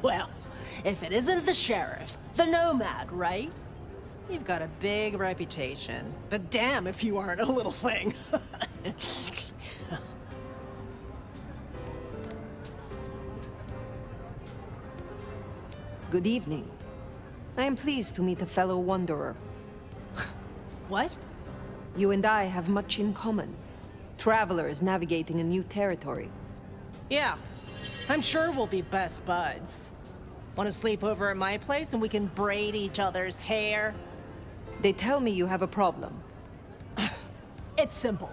Well, if it isn't the sheriff, the nomad, right? You've got a big reputation, but damn if you aren't a little thing. Good evening. I am pleased to meet a fellow wanderer. What? You and I have much in common. Travelers navigating a new territory. Yeah, I'm sure we'll be best buds. Want to sleep over at my place and we can braid each other's hair? They tell me you have a problem. It's simple.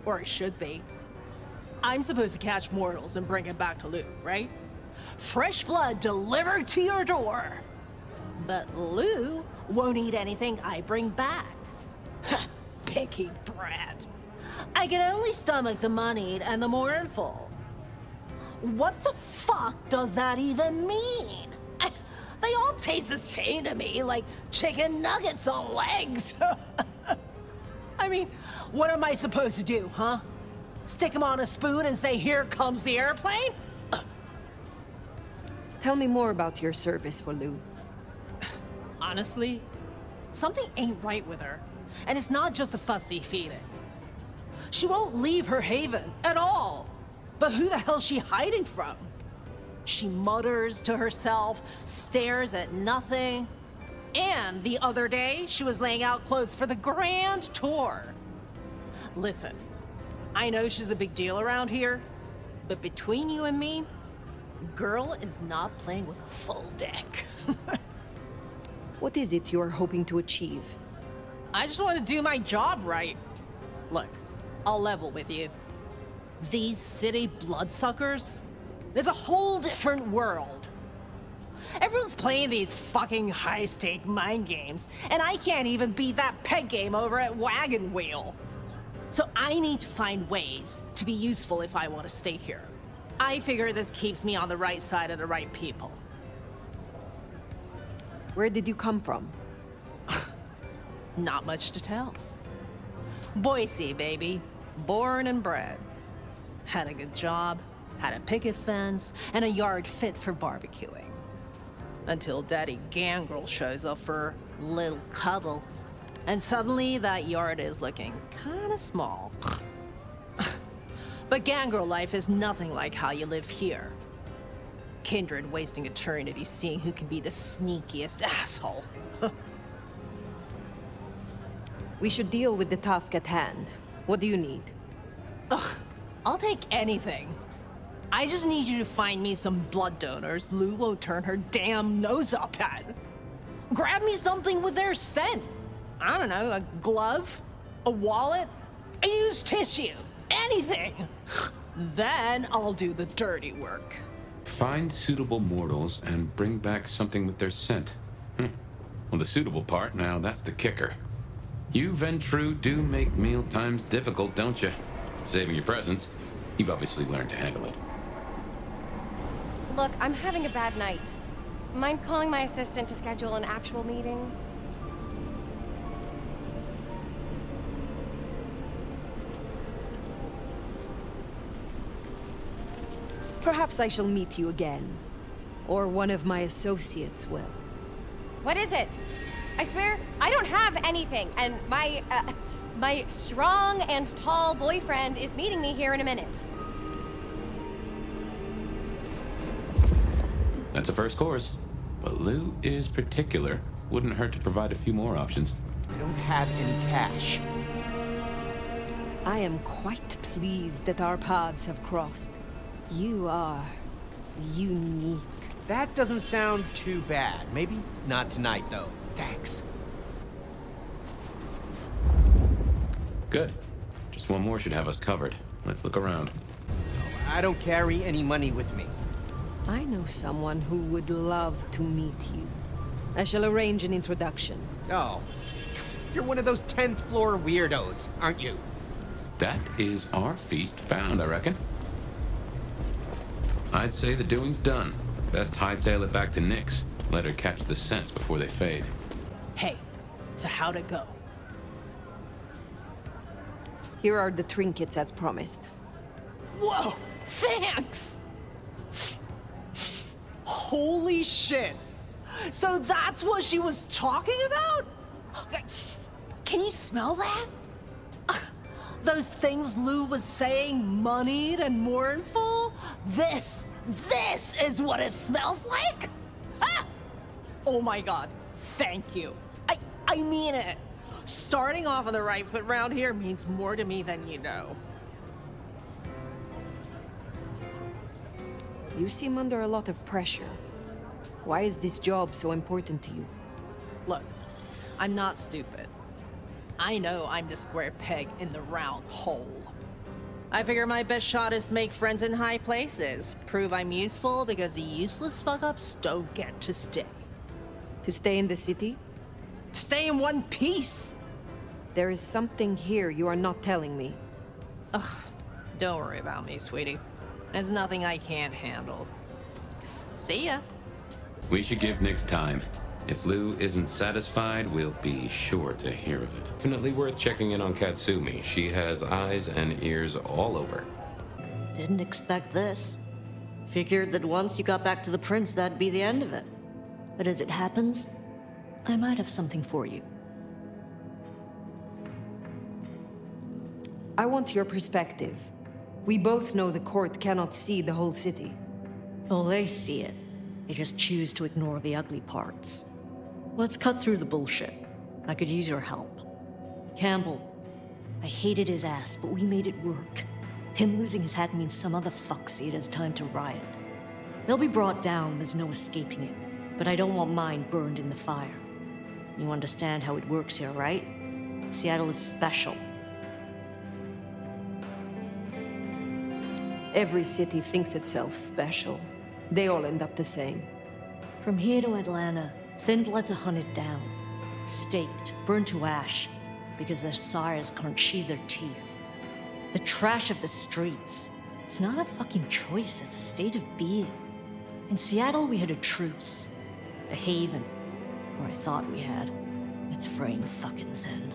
Or it should be. I'm supposed to catch mortals and bring it back to Lou, right? Fresh blood delivered to your door. But Lou won't eat anything I bring back. Picky brat. I can only stomach the moneyed and the mournful. What the fuck does that even mean? They all taste the same to me, like chicken nuggets on legs. I mean, what am I supposed to do, huh? Stick them on a spoon and say, here comes the airplane? Tell me more about your service for Lou. Honestly, something ain't right with her. And it's not just the fussy feeding. She won't leave her haven at all. But who the hell's she hiding from? She mutters to herself, stares at nothing. And the other day, she was laying out clothes for the grand tour. Listen, I know she's a big deal around here, but between you and me, girl is not playing with a full deck. What is it you're hoping to achieve? I just want to do my job right. Look, I'll level with you. These city bloodsuckers, there's a whole different world. Everyone's playing these fucking high-stake mind games, and I can't even beat that peg game over at Wagon Wheel. So I need to find ways to be useful if I want to stay here. I figure this keeps me on the right side of the right people. Where did you come from? Not much to tell. Boise, baby. Born and bred. Had a good job, had a picket fence, and a yard fit for barbecuing. Until Daddy Gangrel shows up for a little cuddle. And suddenly that yard is looking kinda small. But Gangrel life is nothing like how you live here. Kindred wasting eternity seeing who can be the sneakiest asshole. We should deal with the task at hand. What do you need? Ugh, I'll take anything. I just need you to find me some blood donors Lou won't turn her damn nose up at. Grab me something with their scent. I don't know, a glove, a wallet, a used tissue, anything. Then I'll do the dirty work. Find suitable mortals and bring back something with their scent. Well, the suitable part, now that's the kicker. You Ventru do make meal times difficult, don't you? Saving your presence. You've obviously learned to handle it. Look, I'm having a bad night. Mind calling my assistant to schedule an actual meeting? Perhaps I shall meet you again. Or one of my associates will. What is it? I swear, I don't have anything, and my strong and tall boyfriend is meeting me here in a minute. That's a first course. But Lou is particular. Wouldn't hurt to provide a few more options. I don't have any cash. I am quite pleased that our paths have crossed. You are unique. That doesn't sound too bad. Maybe not tonight, though. Thanks. Good. Just one more should have us covered. Let's look around. I don't carry any money with me. I know someone who would love to meet you. I shall arrange an introduction. Oh, you're one of those 10th floor weirdos, aren't you? That is our feast found, I reckon. I'd say the doing's done. Best hightail it back to Nyx. Let her catch the scents before they fade. Hey, so how'd it go? Here are the trinkets as promised. Whoa, thanks! Holy shit! So that's what she was talking about? Can you smell that? Those things Lou was saying, moneyed and mournful? This is what it smells like? Ah! Oh my god, thank you. I mean it. Starting off on the right foot round here means more to me than you know. You seem under a lot of pressure. Why is this job so important to you? Look, I'm not stupid. I know I'm the square peg in the round hole. I figure my best shot is to make friends in high places, prove I'm useful because the useless fuck-ups don't get to stay. To stay in the city? Stay in one piece! There is something here you are not telling me. Ugh, don't worry about me, sweetie. There's nothing I can't handle. See ya. We should give Nix time. If Lou isn't satisfied, we'll be sure to hear of it. Definitely worth checking in on Katsumi. She has eyes and ears all over. Didn't expect this. Figured that once you got back to the prince, that'd be the end of it. But as it happens, I might have something for you. I want your perspective. We both know the court cannot see the whole city. Oh, they see it. They just choose to ignore the ugly parts. Let's cut through the bullshit. I could use your help. Campbell, I hated his ass, but we made it work. Him losing his hat means some other fuck see it as time to riot. They'll be brought down, there's no escaping it. But I don't want mine burned in the fire. You understand how it works here, right? Seattle is special. Every city thinks itself special. They all end up the same. From here to Atlanta, thin bloods are hunted down, staked, burned to ash, because their sires can't sheathe their teeth. The trash of the streets. It's not a fucking choice, it's a state of being. In Seattle, we had a truce. A haven. Or I thought we had. It's fraying fucking thin.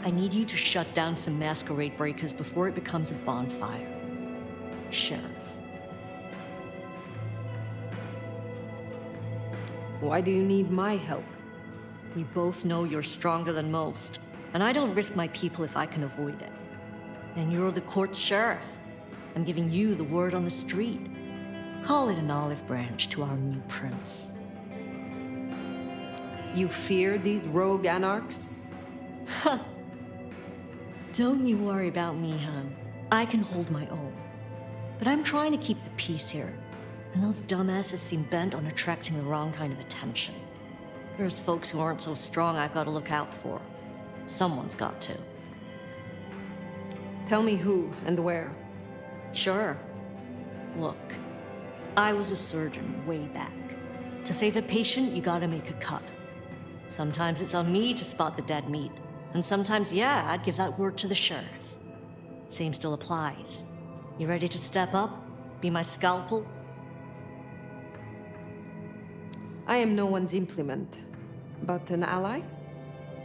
I need you to shut down some masquerade breakers before it becomes a bonfire. Sheriff. Why do you need my help? We both know you're stronger than most, and I don't risk my people if I can avoid it. And you're the court's sheriff. I'm giving you the word on the street. Call it an olive branch to our new prince. You fear these rogue anarchs? Ha! Don't you worry about me, hon. I can hold my own. But I'm trying to keep the peace here, and those dumbasses seem bent on attracting the wrong kind of attention. There's folks who aren't so strong I've got to look out for. Someone's got to. Tell me who and where. Sure. Look, I was a surgeon way back. To save a patient, you gotta make a cut. Sometimes it's on me to spot the dead meat, and sometimes, yeah, I'd give that word to the sheriff. Same still applies. You ready to step up? Be my scalpel? I am no one's implement, but an ally?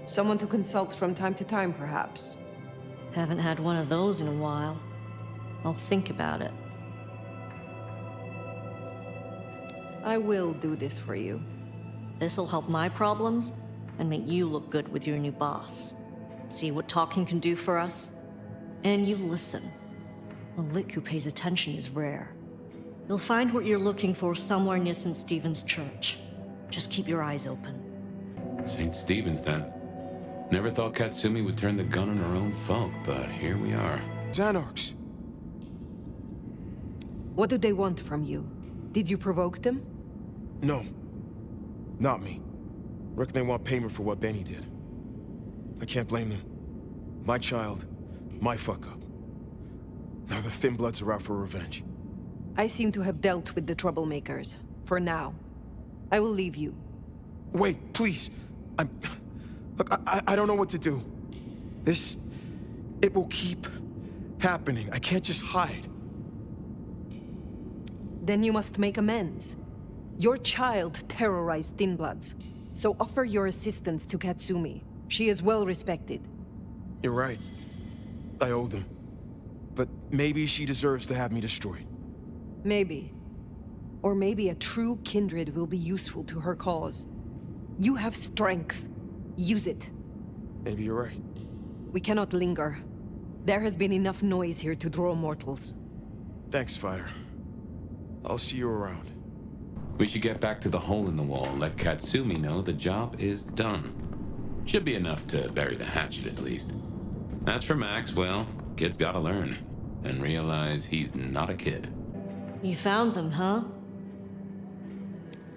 Someone to consult from time to time, perhaps. Haven't had one of those in a while. I'll think about it. I will do this for you. This'll help my problems and make you look good with your new boss. See what talking can do for us? And you listen. A lick who pays attention is rare. You'll find what you're looking for somewhere near St. Stephen's Church. Just keep your eyes open. St. Stephen's, then. Never thought Katsumi would turn the gun on her own folk, but here we are. Xanarchs! What do they want from you? Did you provoke them? No. Not me. Reckon they want payment for what Benny did. I can't blame them. My child, my fuck-up. Now the Thin Bloods are out for revenge. I seem to have dealt with the troublemakers. For now. I will leave you. Wait, please. Look, I don't know what to do. It will keep happening. I can't just hide. Then you must make amends. Your child terrorized Thin Bloods, so offer your assistance to Katsumi. She is well respected. You're right. I owe them. But maybe she deserves to have me destroyed. Maybe. Or maybe a true kindred will be useful to her cause. You have strength. Use it. Maybe you're right. We cannot linger. There has been enough noise here to draw mortals. Thanks, Fire. I'll see you around. We should get back to the hole in the wall and let Katsumi know the job is done. Should be enough to bury the hatchet at least. As for Max, well, kid's gotta learn. And realize he's not a kid. You found them, huh?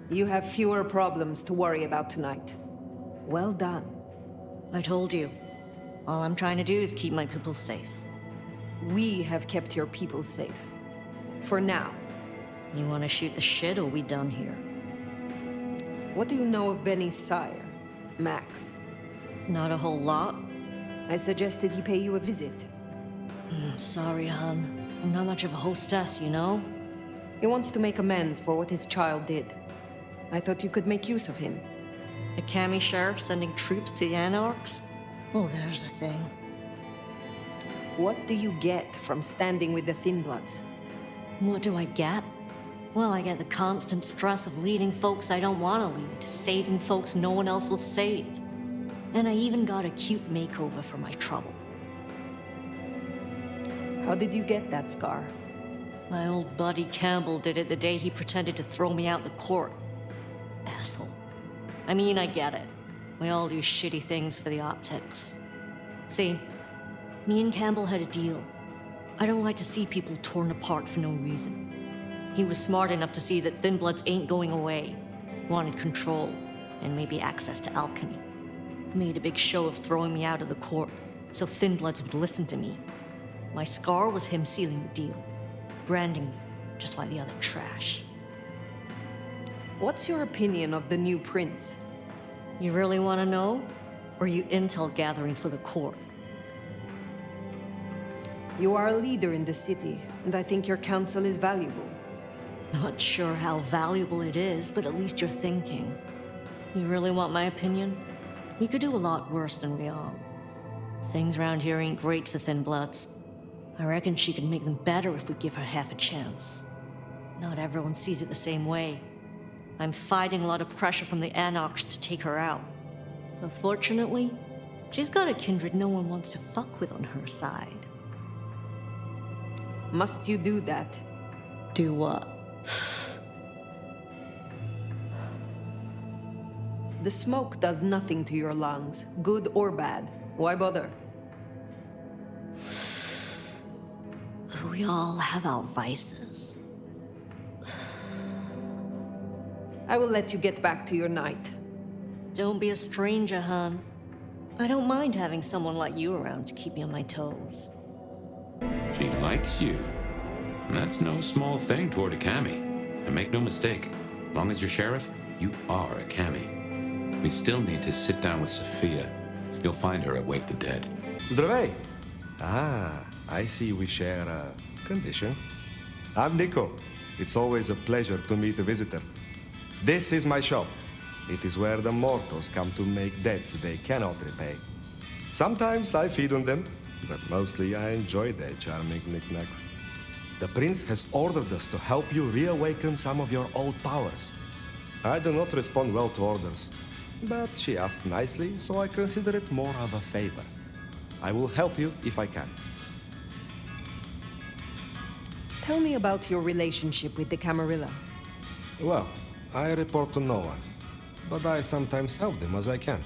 You have fewer problems to worry about tonight. Well done. I told you. All I'm trying to do is keep my people safe. We have kept your people safe. For now. You want to shoot the shit, or we done here? What do you know of Benny's sire, Max? Not a whole lot. I suggested he pay you a visit. Sorry, hon. I'm not much of a hostess, you know? He wants to make amends for what his child did. I thought you could make use of him. A Kami sheriff sending troops to the Anarchs? Oh, there's the thing. What do you get from standing with the Thin Bloods? What do I get? Well, I get the constant stress of leading folks I don't want to lead, saving folks no one else will save. And I even got a cute makeover for my trouble. How did you get that scar? My old buddy Campbell did it the day he pretended to throw me out the court. Asshole. I mean, I get it. We all do shitty things for the optics. See, me and Campbell had a deal. I don't like to see people torn apart for no reason. He was smart enough to see that Thin Bloods ain't going away. Wanted control, and maybe access to alchemy. Made a big show of throwing me out of the court, so Thin Bloods would listen to me. My scar was him sealing the deal. Branding me, just like the other trash. What's your opinion of the new prince? You really want to know? Or are you intel gathering for the court? You are a leader in the city, and I think your counsel is valuable. Not sure how valuable it is, but at least you're thinking. You really want my opinion? We could do a lot worse than we are. Things around here ain't great for Thin Bloods. I reckon she could make them better if we give her half a chance. Not everyone sees it the same way. I'm fighting a lot of pressure from the Anarchs to take her out. But fortunately, she's got a kindred no one wants to fuck with on her side. Must you do that? Do what? The smoke does nothing to your lungs, good or bad. Why bother? We all have our vices. I will let you get back to your night. Don't be a stranger, hon. I don't mind having someone like you around to keep me on my toes. She likes you. And that's no small thing toward a Kami. And make no mistake, as long as you're sheriff, you are a Kami. We still need to sit down with Sophia. You'll find her at Wake the Dead. Здравей! I see we share a condition. I'm Nico. It's always a pleasure to meet a visitor. This is my shop. It is where the mortals come to make debts they cannot repay. Sometimes I feed on them, but mostly I enjoy their charming knickknacks. The prince has ordered us to help you reawaken some of your old powers. I do not respond well to orders, but she asked nicely, so I consider it more of a favor. I will help you if I can. Tell me about your relationship with the Camarilla. Well, I report to no one, but I sometimes help them as I can.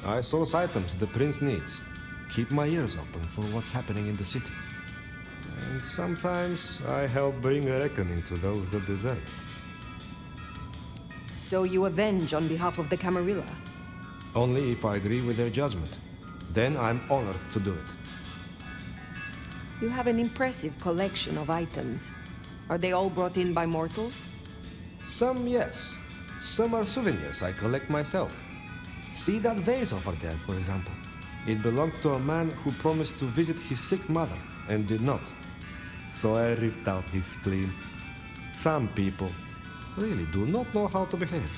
I source items the prince needs, keep my ears open for what's happening in the city. And sometimes I help bring a reckoning to those that deserve it. So you avenge on behalf of the Camarilla? Only if I agree with their judgment. Then I'm honored to do it. You have an impressive collection of items. Are they all brought in by mortals? Some, yes. Some are souvenirs I collect myself. See that vase over there, for example. It belonged to a man who promised to visit his sick mother, and did not. So I ripped out his spleen. Some people really do not know how to behave.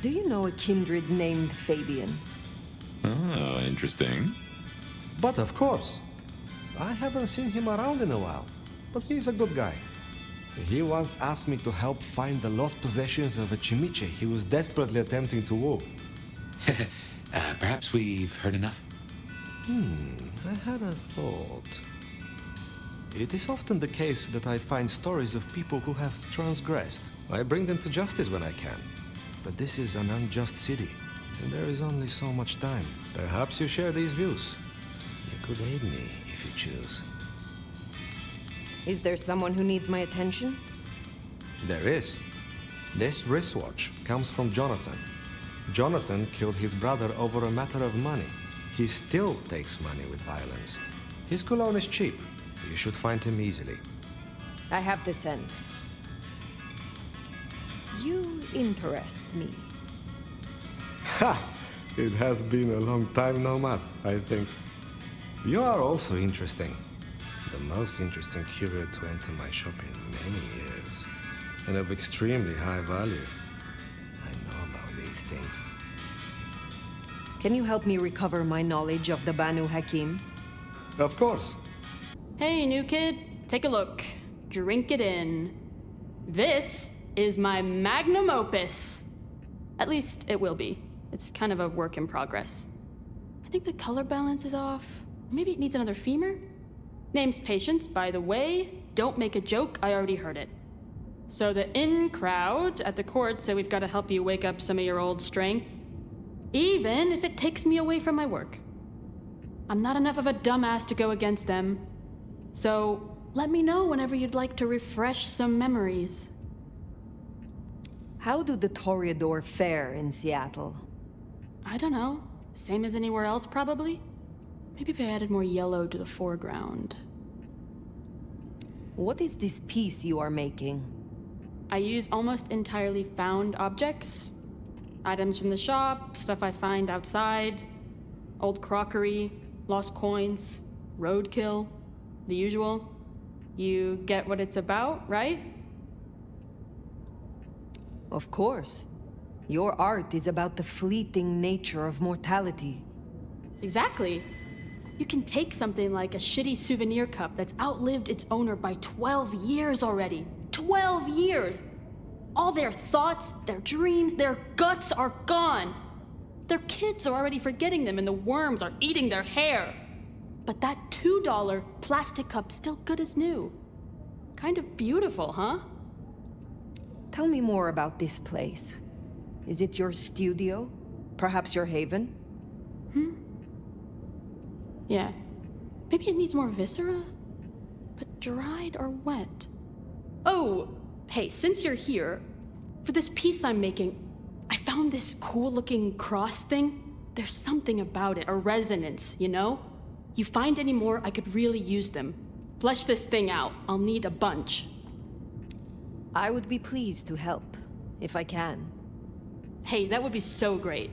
Do you know a kindred named Fabian? Oh, interesting. But of course. I haven't seen him around in a while, but he's a good guy. He once asked me to help find the lost possessions of a chimiche he was desperately attempting to woo. Perhaps we've heard enough? I had a thought. It is often the case that I find stories of people who have transgressed. I bring them to justice when I can. But this is an unjust city, and there is only so much time. Perhaps you share these views. You could aid me if you choose. Is there someone who needs my attention? There is. This wristwatch comes from Jonathan. Jonathan killed his brother over a matter of money. He still takes money with violence. His cologne is cheap. You should find him easily. I have the scent. You interest me. Ha! It has been a long time, Nomad, I think. You are also interesting. The most interesting courier to enter my shop in many years. And of extremely high value. I know about these things. Can you help me recover my knowledge of the Banu Hakim? Of course. Hey, new kid, take a look. Drink it in. This is my magnum opus. At least it will be. It's kind of a work in progress. I think the color balance is off. Maybe it needs another femur? Name's Patience, by the way. Don't make a joke, I already heard it. So the in crowd at the court say we've got to help you wake up some of your old strength. Even if it takes me away from my work. I'm not enough of a dumbass to go against them. So let me know whenever you'd like to refresh some memories. How do the Toreador fare in Seattle? I don't know. Same as anywhere else, probably? Maybe if I added more yellow to the foreground. What is this piece you are making? I use almost entirely found objects. Items from the shop, stuff I find outside, old crockery, lost coins, roadkill, the usual. You get what it's about, right? Of course. Your art is about the fleeting nature of mortality. Exactly. You can take something like a shitty souvenir cup that's outlived its owner by 12 years already. 12 years! All their thoughts, their dreams, their guts are gone. Their kids are already forgetting them and the worms are eating their hair. But that $2 plastic cup's still good as new. Kind of beautiful, huh? Tell me more about this place. Is it your studio? Perhaps your haven? Yeah. Maybe it needs more viscera? But dried or wet? Oh, hey, since you're here, for this piece I'm making, I found this cool-looking cross thing. There's something about it, a resonance, you know? You find any more, I could really use them. Flesh this thing out. I'll need a bunch. I would be pleased to help, if I can. Hey, that would be so great.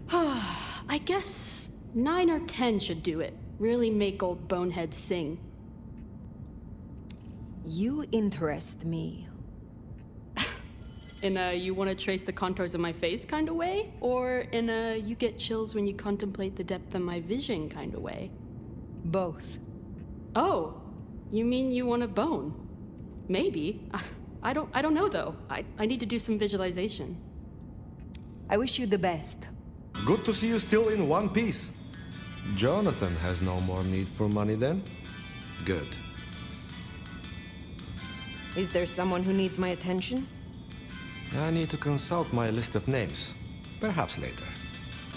I guess 9 or 10 should do it. Really make old boneheads sing. You interest me. In a you want to trace the contours of my face kind of way? Or in a you get chills when you contemplate the depth of my vision kind of way? Both. Oh, you mean you want a bone? Maybe. I don't know though. I need to do some visualization. I wish you the best. Good to see you still in one piece. Jonathan has no more need for money then? Good. Is there someone who needs my attention? I need to consult my list of names. Perhaps later.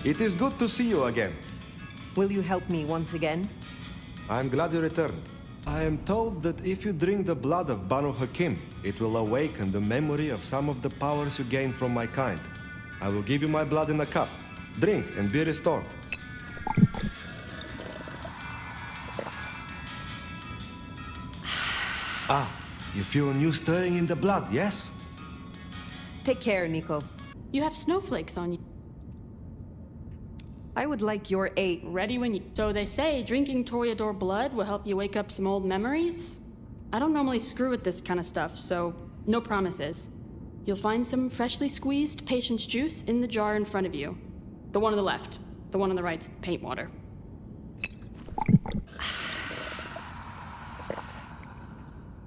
It is good to see you again. Will you help me once again? I'm glad you returned. I am told that if you drink the blood of Banu Hakim, it will awaken the memory of some of the powers you gained from my kind. I will give you my blood in a cup. Drink and be restored. Ah, you feel a new stirring in the blood, yes? Take care, Nico. You have snowflakes on you. I would like your aid. Ready when you... So they say drinking Toreador blood will help you wake up some old memories? I don't normally screw with this kind of stuff, so no promises. You'll find some freshly squeezed patience juice in the jar in front of you. The one on the left. The one on the right's paint water.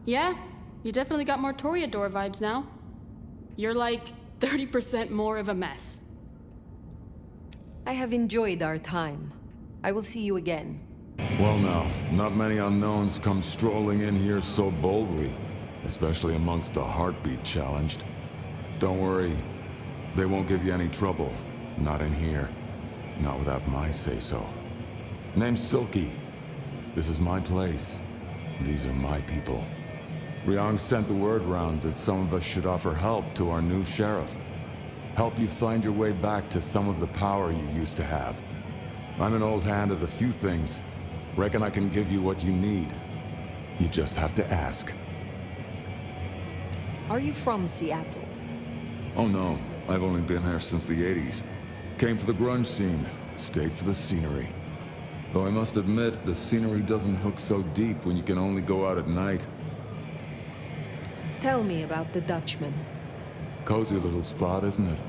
Yeah? You definitely got more Toreador vibes now. You're like 30% more of a mess. I have enjoyed our time. I will see you again. Well now, not many unknowns come strolling in here so boldly, especially amongst the heartbeat challenged. Don't worry, they won't give you any trouble. Not in here. Not without my say-so. Name's Silky. This is my place. These are my people. Ryong sent the word round that some of us should offer help to our new sheriff. Help you find your way back to some of the power you used to have. I'm an old hand at a few things. Reckon I can give you what you need. You just have to ask. Are you from Seattle? Oh no, I've only been here since the 80s. Came for the grunge scene, stayed for the scenery. Though I must admit, the scenery doesn't hook so deep when you can only go out at night. Tell me about the Dutchman. Cozy little spot, isn't it?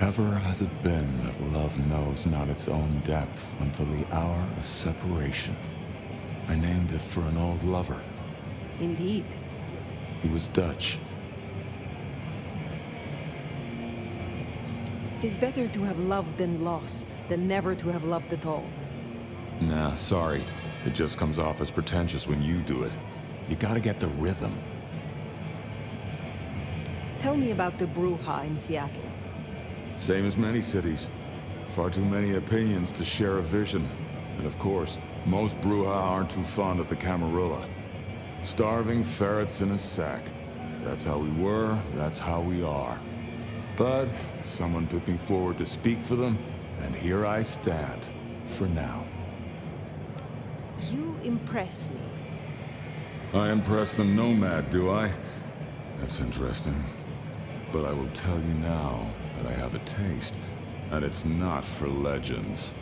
Ever has it been that love knows not its own depth until the hour of separation. I named it for an old lover. Indeed. He was Dutch. It is better to have loved and lost than never to have loved at all. Nah, sorry. It just comes off as pretentious when you do it. You gotta get the rhythm. Tell me about the Bruja in Seattle. Same as many cities. Far too many opinions to share a vision. And of course, most Bruja aren't too fond of the Camarilla. Starving ferrets in a sack. That's how we were, that's how we are. But someone put me forward to speak for them, and here I stand, for now. You impress me. I impress the nomad, do I? That's interesting. But I will tell you now that I have a taste, and it's not for legends.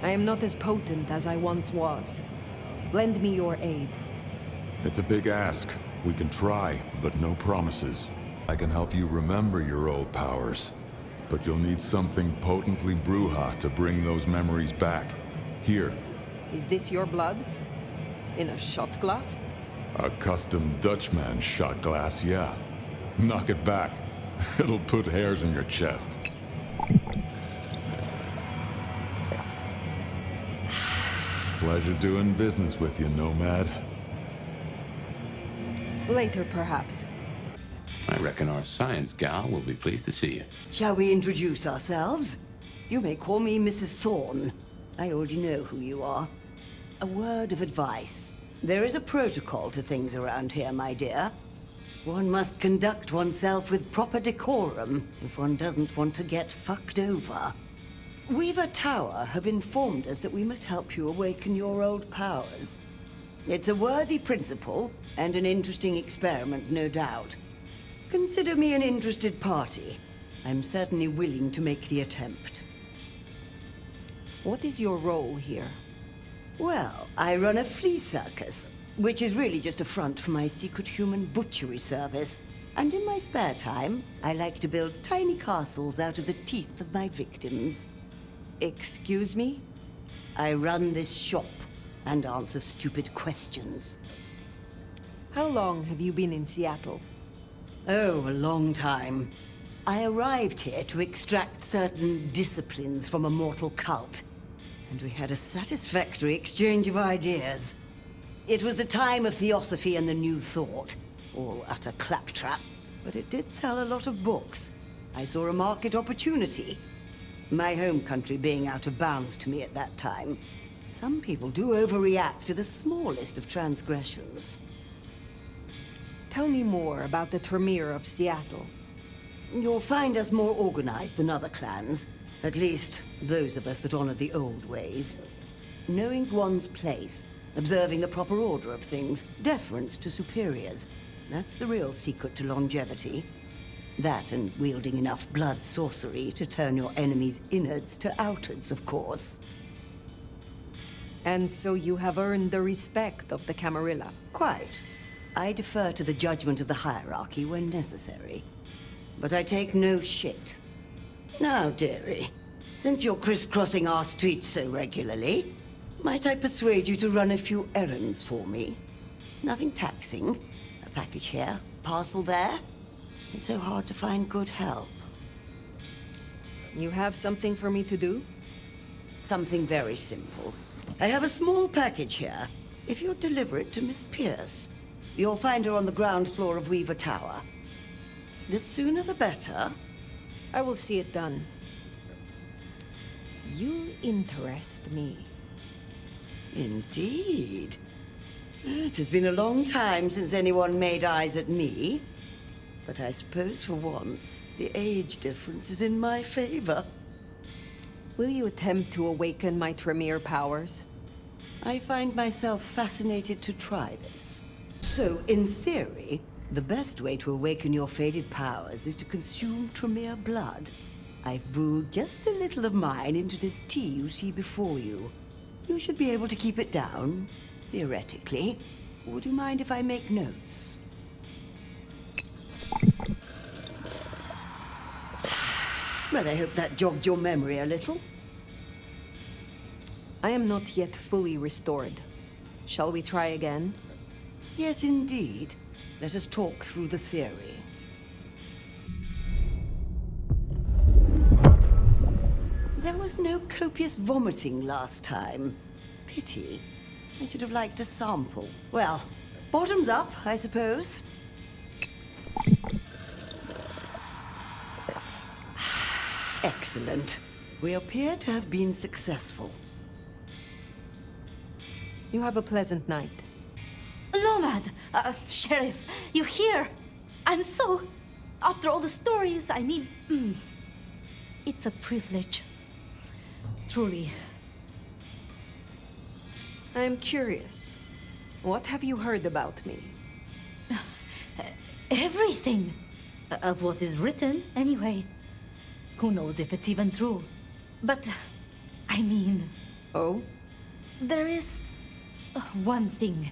I am not as potent as I once was. Lend me your aid. It's a big ask. We can try, but no promises. I can help you remember your old powers, but you'll need something potently Bruja to bring those memories back. Here. Is this your blood? In a shot glass? A custom Dutchman shot glass, yeah. Knock it back. It'll put hairs in your chest. Pleasure doing business with you, Nomad. Later, perhaps. I reckon our science gal will be pleased to see you. Shall we introduce ourselves? You may call me Mrs. Thorne. I already know who you are. A word of advice. There is a protocol to things around here, my dear. One must conduct oneself with proper decorum if one doesn't want to get fucked over. Weaver Tower have informed us that we must help you awaken your old powers. It's a worthy principle and an interesting experiment, no doubt. Consider me an interested party. I'm certainly willing to make the attempt. What is your role here? Well, I run a flea circus, which is really just a front for my secret human butchery service. And in my spare time, I like to build tiny castles out of the teeth of my victims. Excuse me? I run this shop and answer stupid questions. How long have you been in Seattle? Oh, a long time. I arrived here to extract certain disciplines from a mortal cult, and we had a satisfactory exchange of ideas. It was the time of Theosophy and the New Thought, all utter claptrap, but it did sell a lot of books. I saw a market opportunity. My home country being out of bounds to me at that time. Some people do overreact to the smallest of transgressions. Tell me more about the Tremere of Seattle. You'll find us more organized than other clans. At least, those of us that honor the old ways. Knowing one's place, observing the proper order of things, deference to superiors. That's the real secret to longevity. That and wielding enough blood sorcery to turn your enemy's innards to outards, of course. And so you have earned the respect of the Camarilla. Quite. I defer to the judgment of the hierarchy when necessary. But I take no shit. Now, dearie, since you're crisscrossing our streets so regularly, might I persuade you to run a few errands for me? Nothing taxing. package here, parcel there. It's so hard to find good help. You have something for me to do? Something very simple. I have a small package here. If you'd deliver it to Miss Pierce, you'll find her on the ground floor of Weaver Tower. The sooner the better. I will see it done. You interest me. Indeed. It has been a long time since anyone made eyes at me. But I suppose for once, the age difference is in my favor. Will you attempt to awaken my Tremere powers? I find myself fascinated to try this. So, in theory, the best way to awaken your faded powers is to consume Tremere blood. I've brewed just a little of mine into this tea you see before you. You should be able to keep it down, theoretically. Would you mind if I make notes? Well, I hope that jogged your memory a little. I am not yet fully restored. Shall we try again? Yes, indeed. Let us talk through the theory. There was no copious vomiting last time. Pity. I should have liked a sample. Well, bottoms up, I suppose. Excellent. We appear to have been successful. You have a pleasant night. Nomad! Sheriff, you're here! I'm so... After all the stories, I mean... It's a privilege. Truly. I am curious. What have you heard about me? Everything. Of what is written, anyway. Who knows if it's even true? But, I mean... Oh? There is... one thing.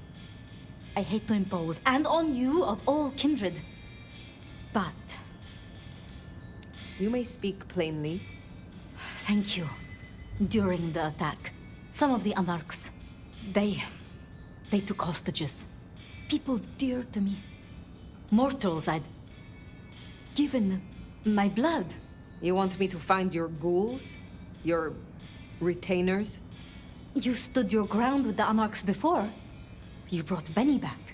I hate to impose, and on you of all kindred. But... You may speak plainly. Thank you. During the attack, some of the Anarchs, they took hostages. People dear to me. Mortals I'd given my blood. You want me to find your ghouls? Your retainers? You stood your ground with the Anarchs before. You brought Benny back.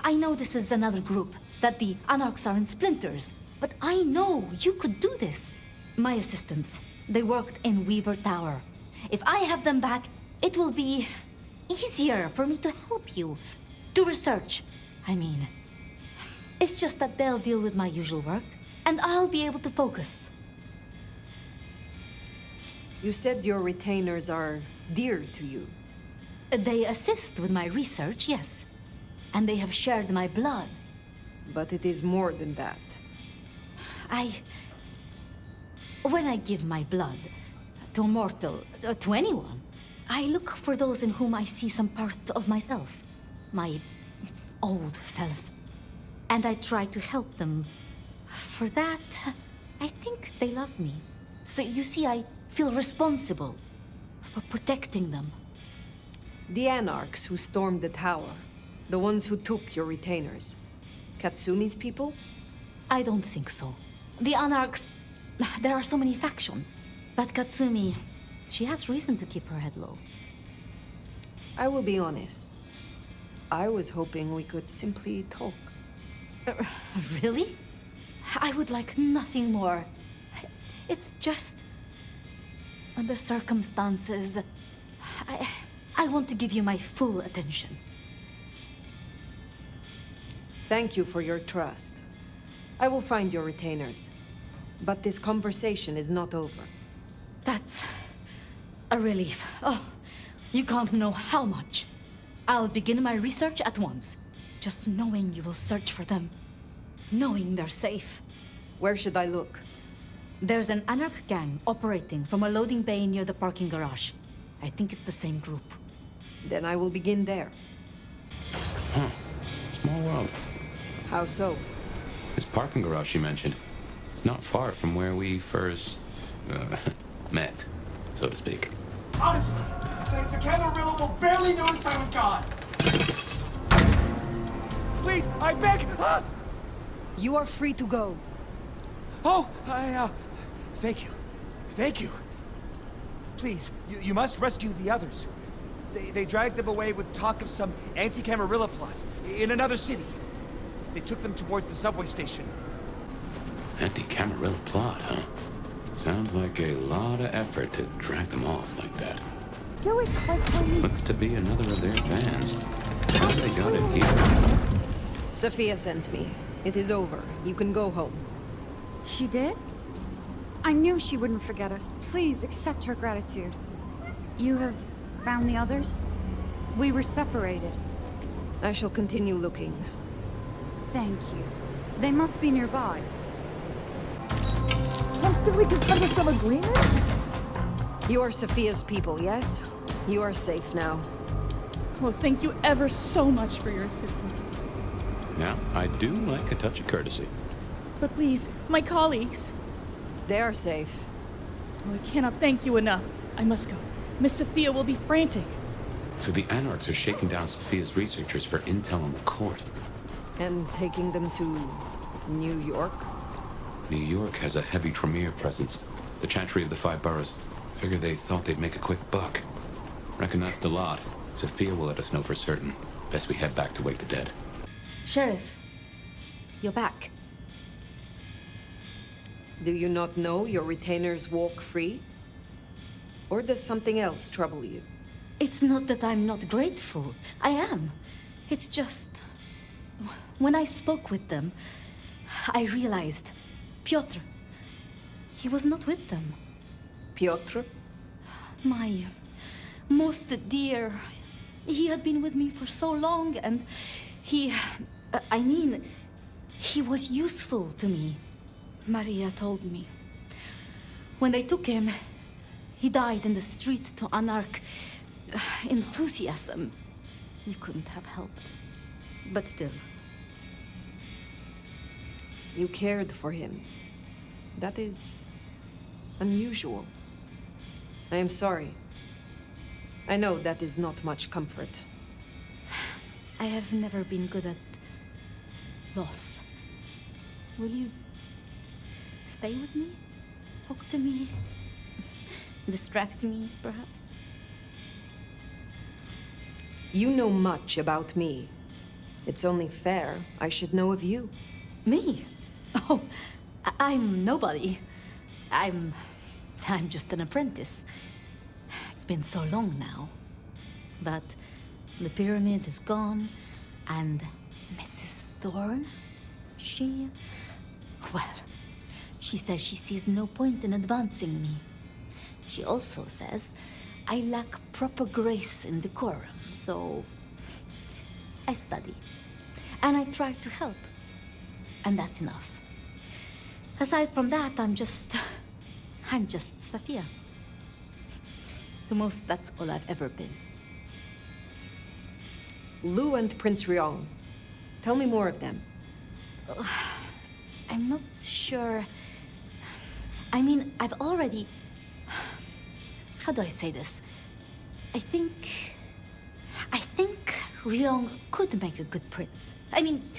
I know this is another group, that the Anarchs are in splinters, but I know you could do this. My assistants, they worked in Weaver Tower. If I have them back, it will be easier for me to help you. Do research, I mean. It's just that they'll deal with my usual work, and I'll be able to focus. You said your retainers are dear to you. They assist with my research, yes. And they have shared my blood. But it is more than that. When I give my blood to a mortal, to anyone, I look for those in whom I see some part of myself. My old self. And I try to help them. For that, I think they love me. So you see, I feel responsible for protecting them. The Anarchs who stormed the tower, the ones who took your retainers, Katsumi's people? I don't think so. The Anarchs, there are so many factions. But Katsumi, she has reason to keep her head low. I will be honest. I was hoping we could simply talk. Really? I would like nothing more. It's just... the circumstances... I want to give you my full attention. Thank you for your trust. I will find your retainers. But this conversation is not over. That's a relief. Oh, you can't know how much. I'll begin my research at once. Just knowing you will search for them. Knowing they're safe. Where should I look? There's an Anarch gang operating from a loading bay near the parking garage. I think it's the same group. Then I will begin there. Huh. Small world. How so? This parking garage you mentioned, it's not far from where we first... met, so to speak. Honestly, the Camarillo will barely notice I was gone. Please Please, I beg! You are free to go. Oh, thank you. Thank you. Please, you must rescue the others. They dragged them away with talk of some anti-Camarilla plot in another city. They took them towards the subway station. Anti-Camarilla plot, huh? Sounds like a lot of effort to drag them off like that. Do it quickly. Looks to be another of their vans. How they got it here? Sophia sent me. It is over. You can go home. She did? I knew she wouldn't forget us. Please accept her gratitude. You have found the others? We were separated. I shall continue looking. Thank you. They must be nearby. Did we consider some agreement? You are Sophia's people, yes? You are safe now. Oh, thank you ever so much for your assistance. Now, I do like a touch of courtesy. But please, my colleagues. They are safe. Oh, I cannot thank you enough. I must go. Miss Sophia will be frantic. So the Anarchs are shaking down Sophia's researchers for intel on the court. And taking them to New York? New York has a heavy Tremere presence. The Chantry of the Five Boroughs. Figure they thought they'd make a quick buck. Reckon that's the lot. Sophia will let us know for certain. Best we head back to wake the dead. Sheriff, you're back. Do you not know your retainers walk free? Or does something else trouble you? It's not that I'm not grateful. I am. It's just... When I spoke with them, I realized... Piotr... He was not with them. Piotr? My... most dear... He had been with me for so long, and he... I mean... He was useful to me. Maria told me. When they took him, he died in the street to Anarch enthusiasm. You couldn't have helped. But still. You cared for him. That is unusual. I am sorry. I know that is not much comfort. I have never been good at loss. Will you stay with me? Talk to me? Distract me, perhaps? You know much about me. It's only fair I should know of you. Me? Oh, I'm nobody. I'm just an apprentice. It's been so long now. But the pyramid is gone, and Mrs. Thorne, well, she says she sees no point in advancing me. She also says I lack proper grace and decorum, so I study. And I try to help. And that's enough. Aside from that, I'm just Sophia. The most, that's all I've ever been. Lou and Prince Ryong. Tell me more of them. I'm not sure. I mean, I've already... How do I say this? I think Ryong could make a good prince. I mean,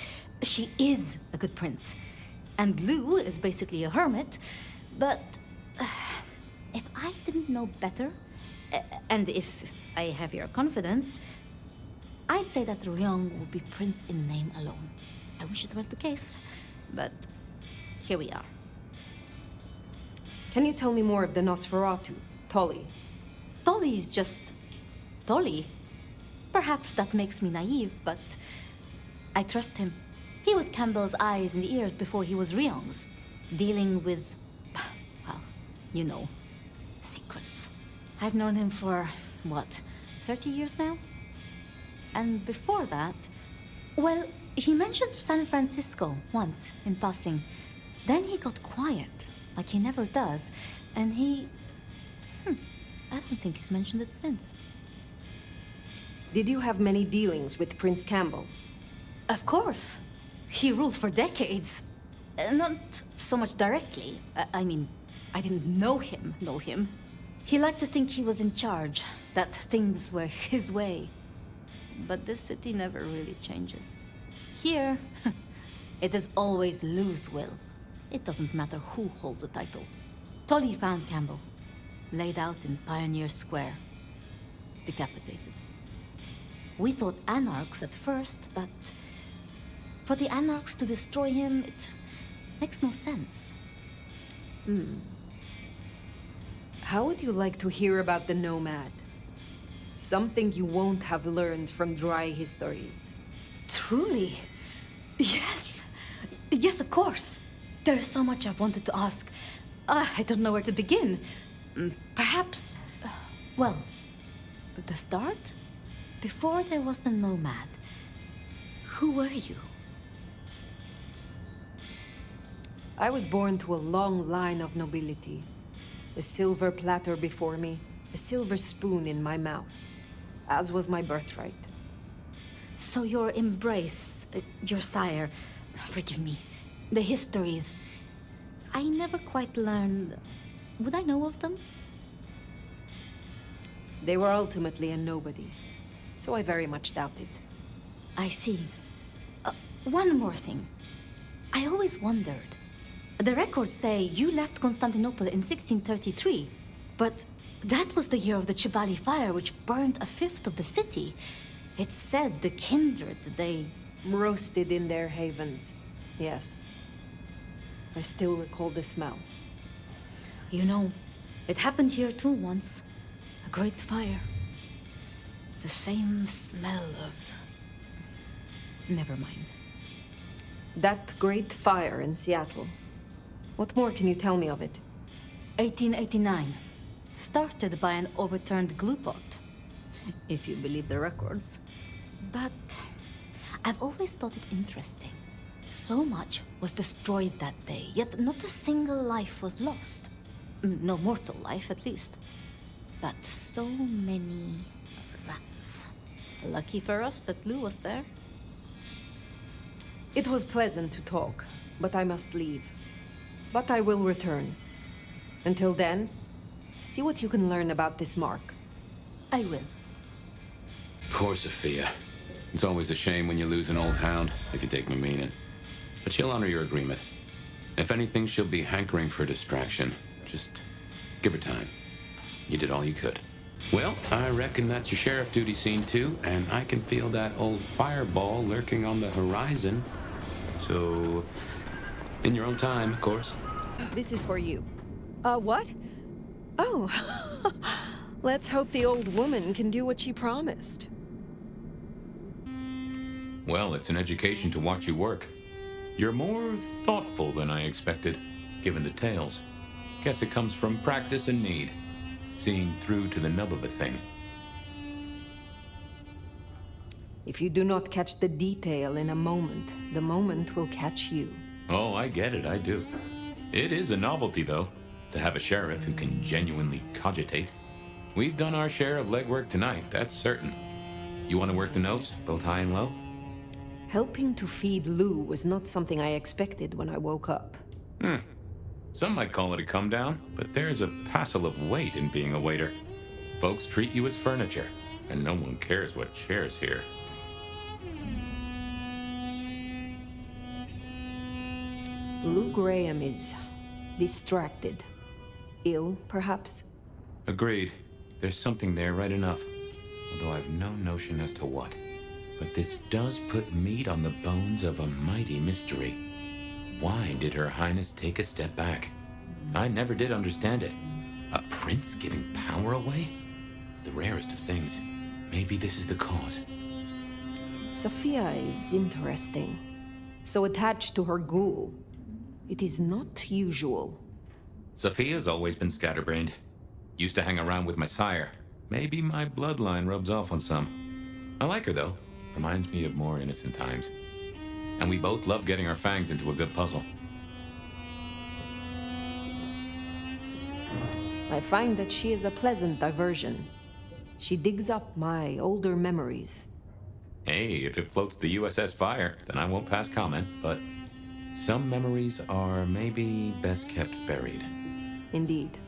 she is a good prince. And Lou is basically a hermit. But if I didn't know better, and if I have your confidence, I'd say that Ryong would be prince in name alone. I wish it weren't the case, but here we are. Can you tell me more of the Nosferatu, Tolly? Tolly's just... Tolly? Perhaps that makes me naive, but I trust him. He was Campbell's eyes and ears before he was Ryong's, dealing with, well, you know, secrets. I've known him for, what, 30 years now? And before that, well, he mentioned San Francisco once, in passing. Then he got quiet, like he never does, and he... I don't think he's mentioned it since. Did you have many dealings with Prince Campbell? Of course. He ruled for decades. Not so much directly. I mean, I didn't know him. He liked to think he was in charge, that things were his way. But this city never really changes. Here, it is always Lou's will. It doesn't matter who holds the title. Tolly found Campbell, laid out in Pioneer Square, decapitated. We thought Anarchs at first, but for the Anarchs to destroy him, it makes no sense. How would you like to hear about the Nomad? Something you won't have learned from dry histories. Truly? Yes. Yes, of course. There's so much I've wanted to ask. I don't know where to begin. Perhaps, well, the start? Before there was the Nomad, who were you? I was born to a long line of nobility. A silver platter before me, a silver spoon in my mouth, as was my birthright. So your embrace, your sire, forgive me, the histories, I never quite learned. Would I know of them? They were ultimately a nobody, so I very much doubt it. I see. One more thing. I always wondered. The records say you left Constantinople in 1633, but that was the year of the Chibali fire, which burned a fifth of the city. It said the kindred, they roasted in their havens. Yes. I still recall the smell. You know, it happened here too once. A great fire. The same smell of... Never mind. That great fire in Seattle. What more can you tell me of it? 1889. Started by an overturned glue pot. If you believe the records. But I've always thought it interesting. So much was destroyed that day, yet not a single life was lost. No mortal life, at least. But so many rats. Lucky for us that Lou was there. It was pleasant to talk, but I must leave. But I will return. Until then, see what you can learn about this mark. I will. Poor Sophia. It's always a shame when you lose an old hound, if you take my meaning. But she'll honor your agreement. If anything, she'll be hankering for distraction. Just give her time. You did all you could. Well, I reckon that's your sheriff duty scene too, and I can feel that old fireball lurking on the horizon. So, in your own time, of course. This is for you. What? Oh, let's hope the old woman can do what she promised. Well, it's an education to watch you work. You're more thoughtful than I expected, given the tales. Guess it comes from practice and need. Seeing through to the nub of a thing. If you do not catch the detail in a moment, the moment will catch you. Oh, I get it, I do. It is a novelty, though, to have a sheriff who can genuinely cogitate. We've done our share of legwork tonight, that's certain. You want to work the notes, both high and low? Helping to feed Lou was not something I expected when I woke up. Some might call it a come down, but there's a passel of weight in being a waiter. Folks treat you as furniture, and no one cares what shares here. Lou Graham is distracted. Ill, perhaps? Agreed. There's something there right enough. Although I've no notion as to what. But this does put meat on the bones of a mighty mystery. Why did Her Highness take a step back? I never did understand it. A prince giving power away? The rarest of things. Maybe this is the cause. Sophia is interesting. So attached to her ghoul. It is not usual. Sophia's always been scatterbrained. Used to hang around with my sire. Maybe my bloodline rubs off on some. I like her, though. Reminds me of more innocent times. And we both love getting our fangs into a good puzzle. I find that she is a pleasant diversion. She digs up my older memories. Hey, if it floats the USS Fire, then I won't pass comment, but some memories are maybe best kept buried. Indeed.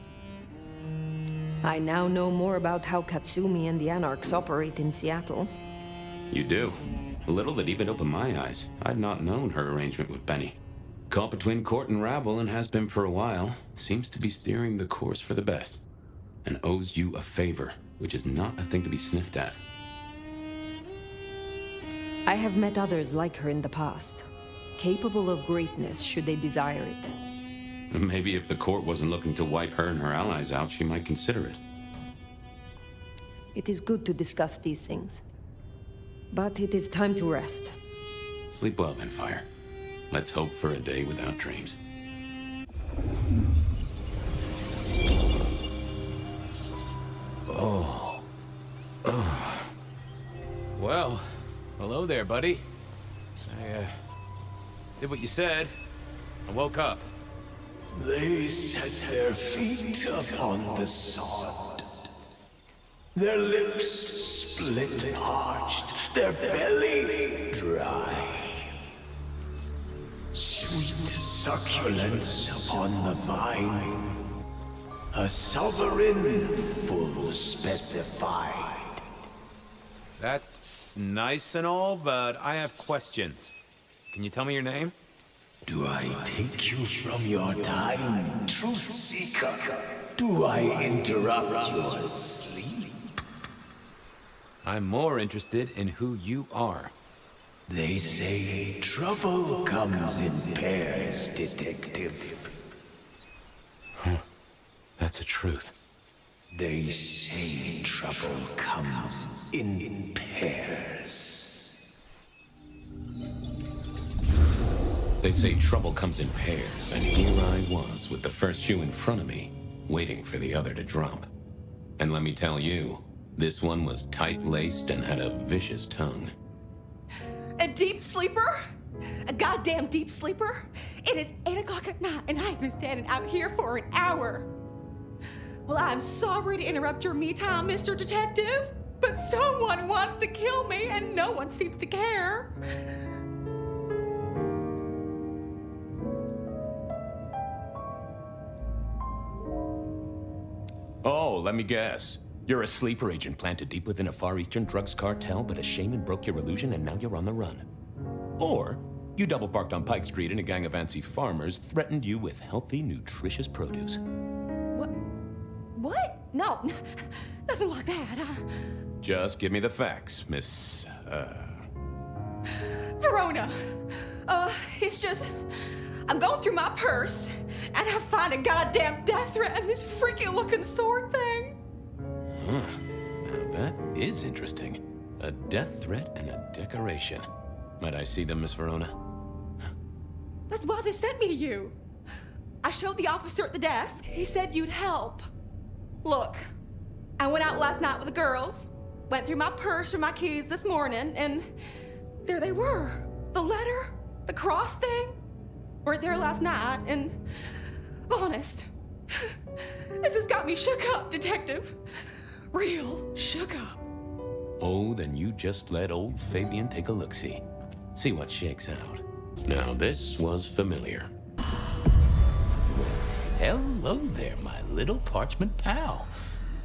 I now know more about how Katsumi and the Anarchs operate in Seattle. You do? Little that even opened my eyes. I'd not known her arrangement with Benny. Caught between court and rabble and has been for a while. Seems to be steering the course for the best. And owes you a favor, which is not a thing to be sniffed at. I have met others like her in the past, capable of greatness should they desire it. Maybe if the court wasn't looking to wipe her and her allies out, she might consider it. It is good to discuss these things. But it is time to rest. Sleep well then, Fire. Let's hope for a day without dreams. Oh. Well, hello there, buddy. I did what you said. I woke up. They set their feet upon the sod. Their lips split parched, their belly dry. Sweet succulence upon the vine. A sovereign full specified. That's nice and all, but I have questions. Can you tell me your name? Do I take you from your time, truth seeker? Do I interrupt your sleep? I'm more interested in who you are. They say trouble comes in pairs, detective. Huh. That's a truth. They say trouble comes in pairs. They say trouble comes in pairs, and here I was with the first shoe in front of me, waiting for the other to drop. And let me tell you, this one was tight-laced and had a vicious tongue. A deep sleeper? A goddamn deep sleeper? It is 8 o'clock at night and I've been standing out here for an hour. Well, I'm sorry to interrupt your me time, Mr. Detective, but someone wants to kill me and no one seems to care. Oh, let me guess. You're a sleeper agent planted deep within a Far Eastern drugs cartel, but a shaman broke your illusion and now you're on the run. Or you double parked on Pike Street and a gang of antsy farmers threatened you with healthy, nutritious produce. What? No, nothing like that. Just give me the facts, Miss, Verona. It's just, I'm going through my purse and I find a goddamn death threat and this freaky looking sword thing. Huh. Now that is interesting. A death threat and a decoration. Might I see them, Miss Verona? That's why they sent me to you. I showed the officer at the desk. He said you'd help. Look, I went out last night with the girls, went through my purse for my keys this morning, and there they were. The letter, the cross thing, were there last night, and honest, this has got me shook up, Detective. Real shook up. Oh, then you just let old Fabian take a look-see. See what shakes out. Now this was familiar. Hello there, my little parchment pal.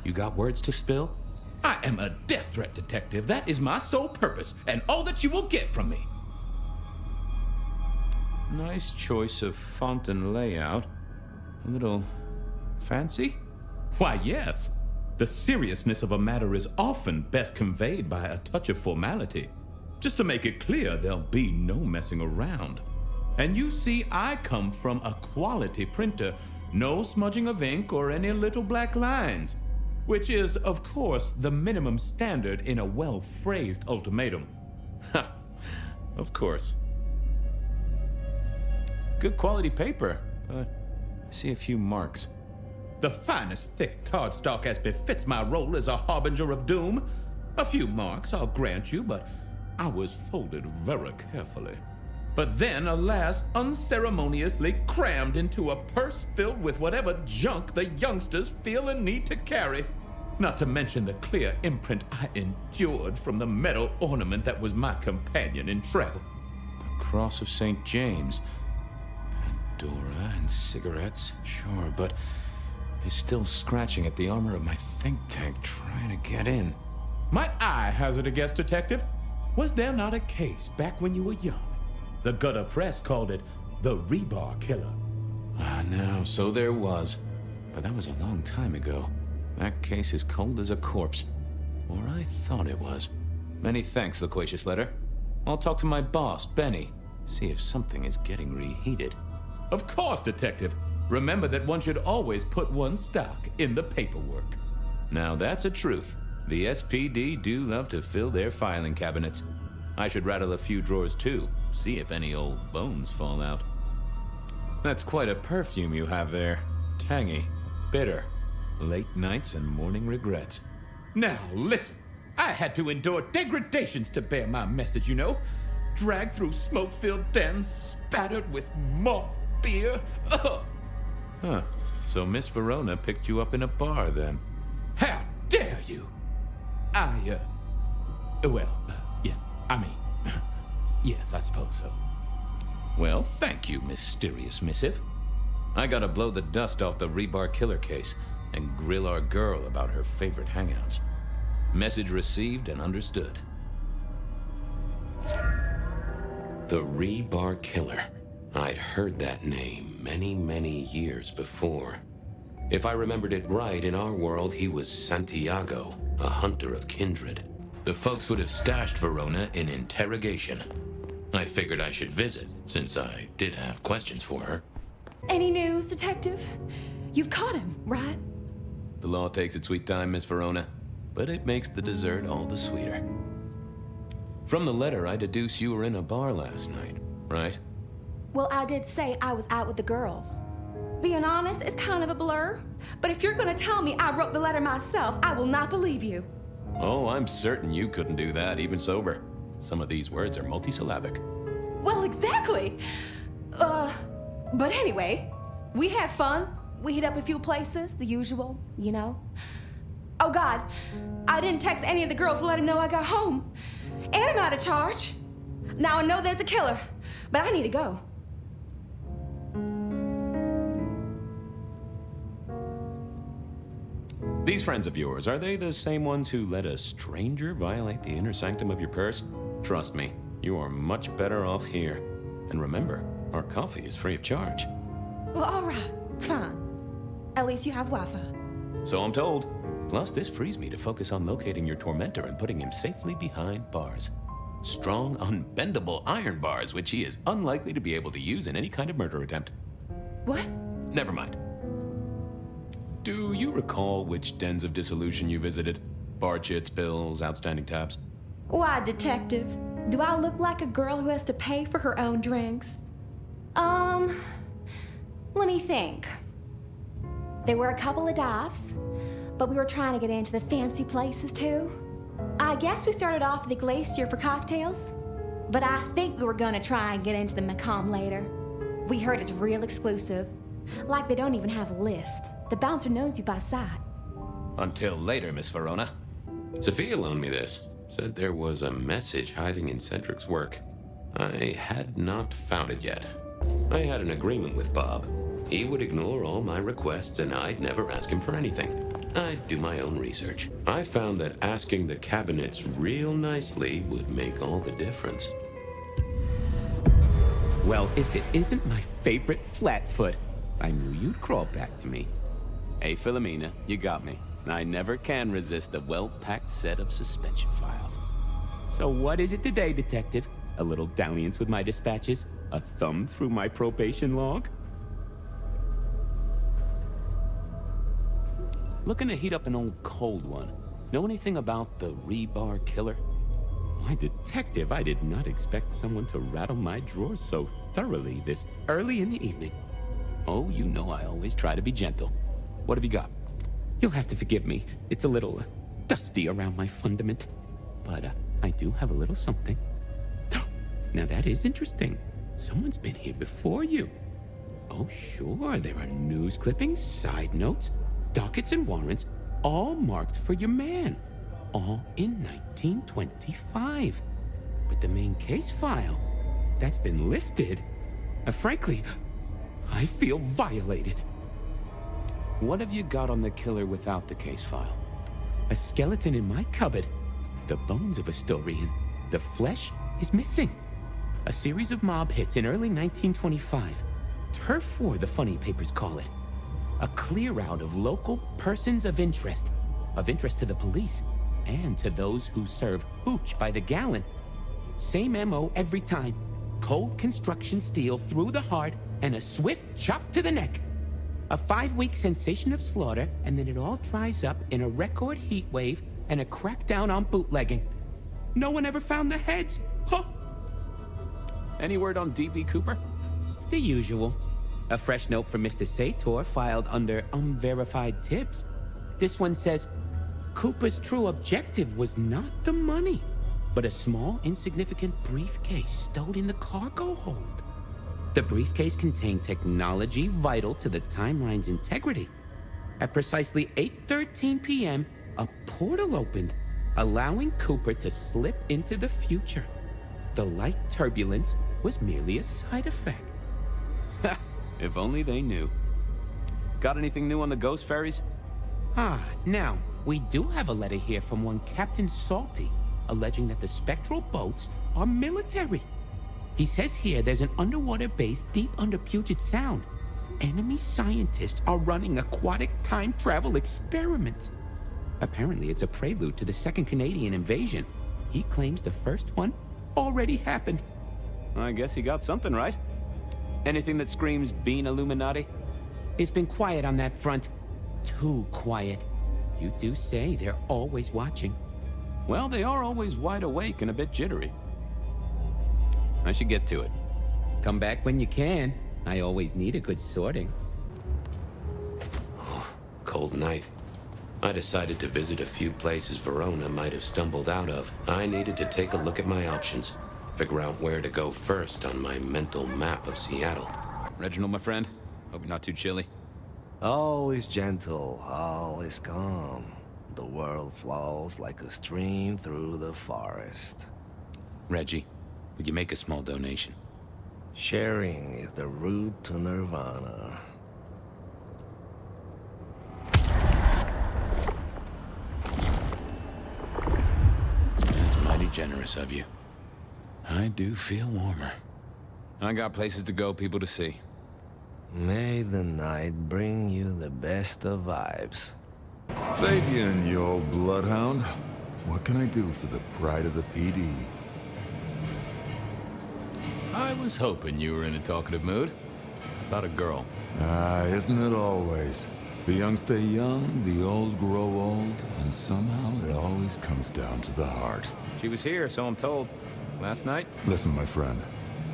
You got words to spill? I am a death threat detective. That is my sole purpose, and all that you will get from me. Nice choice of font and layout. A little fancy? Why, yes. The seriousness of a matter is often best conveyed by a touch of formality. Just to make it clear, there'll be no messing around. And you see, I come from a quality printer. No smudging of ink or any little black lines. Which is, of course, the minimum standard in a well-phrased ultimatum. Ha! Of course. Good quality paper, but I see a few marks. The finest thick cardstock as befits my role as a harbinger of doom. A few marks, I'll grant you, but I was folded very carefully. But then, alas, unceremoniously crammed into a purse filled with whatever junk the youngsters feel a need to carry. Not to mention the clear imprint I endured from the metal ornament that was my companion in travel. The Cross of St. James. Pandora and cigarettes, sure, but he's still scratching at the armor of my think tank trying to get in. Might I hazard a guess, Detective? Was there not a case back when you were young? The gutter press called it the Rebar Killer. Ah, no, so there was. But that was a long time ago. That case is cold as a corpse. Or I thought it was. Many thanks, loquacious letter. I'll talk to my boss, Benny. See if something is getting reheated. Of course, Detective. Remember that one should always put one's stock in the paperwork. Now that's a truth. The SPD do love to fill their filing cabinets. I should rattle a few drawers too, see if any old bones fall out. That's quite a perfume you have there. Tangy, bitter, late nights and morning regrets. Now, listen. I had to endure degradations to bear my message, you know. Dragged through smoke-filled dens, spattered with malt beer. Ugh. Huh. So Miss Verona picked you up in a bar, then? How dare you? Yeah, yes, I suppose so. Well, thank you, mysterious missive. I gotta blow the dust off the Rebar Killer case and grill our girl about her favorite hangouts. Message received and understood. The Rebar Killer. I'd heard that name many, many years before. If I remembered it right, in our world, he was Santiago, a hunter of kindred. The folks would have stashed Verona in interrogation. I figured I should visit, since I did have questions for her. Any news, Detective? You've caught him, right? The law takes its sweet time, Miss Verona, but it makes the dessert all the sweeter. From the letter, I deduce you were in a bar last night, right? Well, I did say I was out with the girls. Being honest, it's kind of a blur. But if you're gonna tell me I wrote the letter myself, I will not believe you. Oh, I'm certain you couldn't do that, even sober. Some of these words are multisyllabic. Well, exactly. But anyway, we had fun. We hit up a few places, the usual, you know. Oh God, I didn't text any of the girls to let them know I got home. And I'm out of charge. Now I know there's a killer, but I need to go. These friends of yours, are they the same ones who let a stranger violate the inner sanctum of your purse? Trust me, you are much better off here. And remember, our coffee is free of charge. Well, all right, fine. At least you have Wi-Fi. So I'm told. Plus, this frees me to focus on locating your tormentor and putting him safely behind bars. Strong, unbendable iron bars, which he is unlikely to be able to use in any kind of murder attempt. What? Never mind. Do you recall which dens of dissolution you visited? Bar chits, bills, outstanding tabs? Why, Detective? Do I look like a girl who has to pay for her own drinks? Let me think. There were a couple of dives, but we were trying to get into the fancy places too. I guess we started off at the Glacier for cocktails, but I think we were gonna try and get into the Macomb later. We heard it's real exclusive. Like they don't even have a list. The bouncer knows you by sight. Until later, Miss Verona. Sophia loaned me this. Said there was a message hiding in Cedric's work. I had not found it yet. I had an agreement with Bob. He would ignore all my requests and I'd never ask him for anything. I'd do my own research. I found that asking the cabinets real nicely would make all the difference. Well, if it isn't my favorite Flatfoot, I knew you'd crawl back to me. Hey, Philomena, you got me. I never can resist a well-packed set of suspension files. So what is it today, Detective? A little dalliance with my dispatches? A thumb through my probation log? Looking to heat up an old cold one. Know anything about the Rebar Killer? Why, Detective, I did not expect someone to rattle my drawers so thoroughly this early in the evening. Oh, you know I always try to be gentle. What have you got? You'll have to forgive me. It's a little dusty around my fundament. But I do have a little something. Now that is interesting. Someone's been here before you. Oh, sure, there are news clippings, side notes, dockets and warrants, all marked for your man. All in 1925. But the main case file, that's been lifted. Frankly, I feel violated. What have you got on the killer without the case file? A skeleton in my cupboard. The bones of a story, and the flesh is missing. A series of mob hits in early 1925. Turf War, the funny papers call it. A clear out of local persons of interest to the police and to those who serve hooch by the gallon. Same MO every time. Cold construction steel through the heart and a swift chop to the neck. A 5-week sensation of slaughter, and then it all dries up in a record heat wave and a crackdown on bootlegging. No one ever found the heads. Huh. Any word on D.B. Cooper? The usual. A fresh note from Mr. Sator filed under unverified tips. This one says, Cooper's true objective was not the money, but a small, insignificant briefcase stowed in the cargo hold. The briefcase contained technology vital to the timeline's integrity. At precisely 8:13 p.m., a portal opened, allowing Cooper to slip into the future. The light turbulence was merely a side effect. If only they knew. Got anything new on the ghost ferries? Now, we do have a letter here from one Captain Salty, alleging that the spectral boats are military. He says here there's an underwater base deep under Puget Sound. Enemy scientists are running aquatic time travel experiments. Apparently it's a prelude to the Second Canadian invasion. He claims the first one already happened. I guess he got something right. Anything that screams Bean Illuminati? It's been quiet on that front. Too quiet. You do say they're always watching. Well, they are always wide awake and a bit jittery. I should get to it. Come back when you can. I always need a good sorting. Cold night. I decided to visit a few places Verona might have stumbled out of. I needed to take a look at my options. Figure out where to go first on my mental map of Seattle. Reginald, my friend. Hope you're not too chilly. All is gentle, all is calm. The world flows like a stream through the forest. Reggie, would you make a small donation? Sharing is the route to nirvana. That's mighty generous of you. I do feel warmer. I got places to go, people to see. May the night bring you the best of vibes. Fabian, you old bloodhound. What can I do for the pride of the PD? I was hoping you were in a talkative mood. It's about a girl. Isn't it always? The young stay young, the old grow old, and somehow it always comes down to the heart. She was here, so I'm told. Last night? Listen, my friend.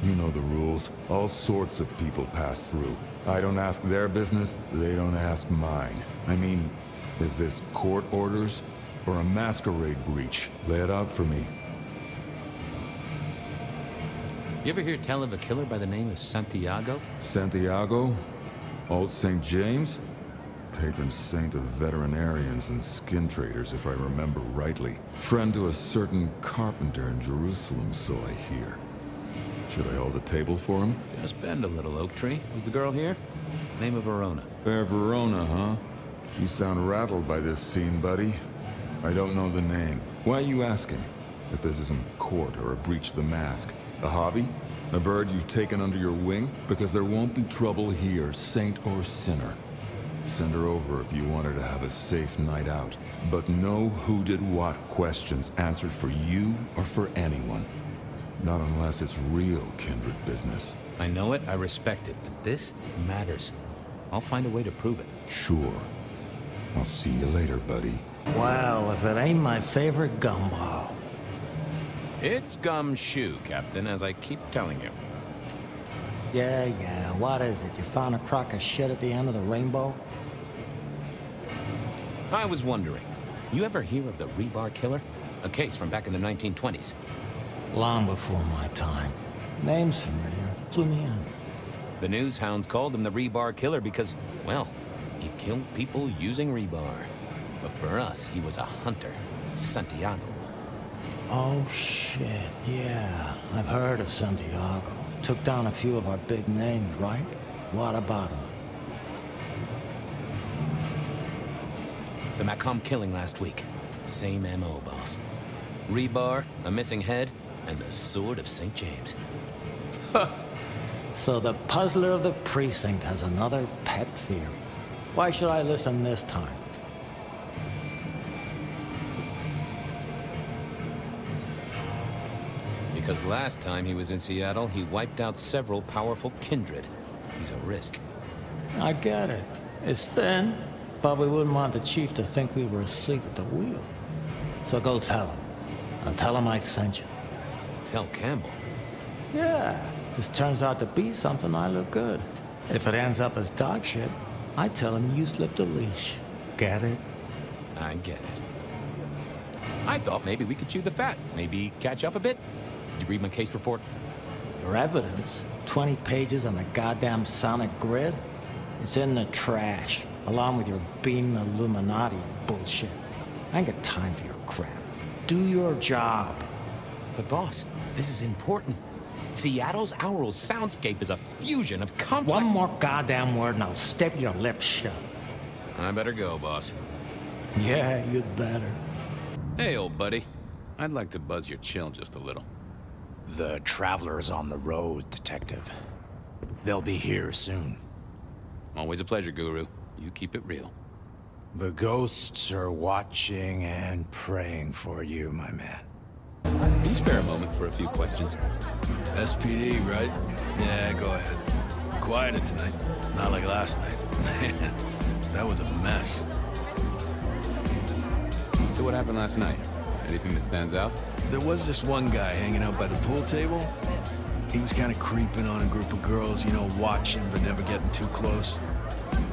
You know the rules. All sorts of people pass through. I don't ask their business, they don't ask mine. I mean, is this court orders or a masquerade breach? Lay it out for me. You ever hear tell of a killer by the name of Santiago? Santiago? Old St. James? Patron saint of veterinarians and skin traders, if I remember rightly. Friend to a certain carpenter in Jerusalem, so I hear. Should I hold a table for him? Just bend a little, Oak Tree. Was the girl here? Name of Verona. Fair Verona, huh? You sound rattled by this scene, buddy. I don't know the name. Why are you asking? If this isn't court or a breach of the mask. A hobby? A bird you've taken under your wing? Because there won't be trouble here, saint or sinner. Send her over if you want her to have a safe night out. But no who did what questions answered for you or for anyone. Not unless it's real kindred business. I know it, I respect it, but this matters. I'll find a way to prove it. Sure. I'll see you later, buddy. Well, if it ain't my favorite gumball. It's gumshoe, Captain, as I keep telling you. Yeah, what is it? You found a crock of shit at the end of the rainbow? I was wondering, you ever hear of the rebar killer? A case from back in the 1920s. Long before my time. Name's familiar. Clue me in. The news hounds called him the rebar killer because, well, he killed people using rebar. But for us, he was a hunter. Santiago. Oh, shit. Yeah, I've heard of Santiago. Took down a few of our big names, right? What about him? The Macomb killing last week. Same MO, boss. Rebar, a missing head, and the sword of St. James. So the puzzler of the precinct has another pet theory. Why should I listen this time? Because last time he was in Seattle, he wiped out several powerful kindred. He's a risk. I get it. It's thin, but we wouldn't want the chief to think we were asleep at the wheel. So go tell him. And tell him I sent you. Tell Campbell? Yeah. This turns out to be something, I look good. If it ends up as dog shit, I tell him you slipped a leash. Get it? I get it. I thought maybe we could chew the fat. Maybe catch up a bit. Did you read my case report? For evidence, 20 pages on the goddamn sonic grid? It's in the trash, along with your bean Illuminati bullshit. I ain't got time for your crap. Do your job. But boss, this is important. Seattle's aural soundscape is a fusion of complex... One more goddamn word and I'll staple your lips shut. I better go, boss. Yeah, you'd better. Hey, old buddy. I'd like to buzz your chill just a little. The Traveler's on the road, Detective. They'll be here soon. Always a pleasure, Guru. You keep it real. The ghosts are watching and praying for you, my man. Can you spare a moment for a few questions? SPD, right? Yeah, go ahead. Quieter tonight. Not like last night. Man, that was a mess. So what happened last night? Anything that stands out? There was this one guy hanging out by the pool table. He was kind of creeping on a group of girls, you know, watching but never getting too close.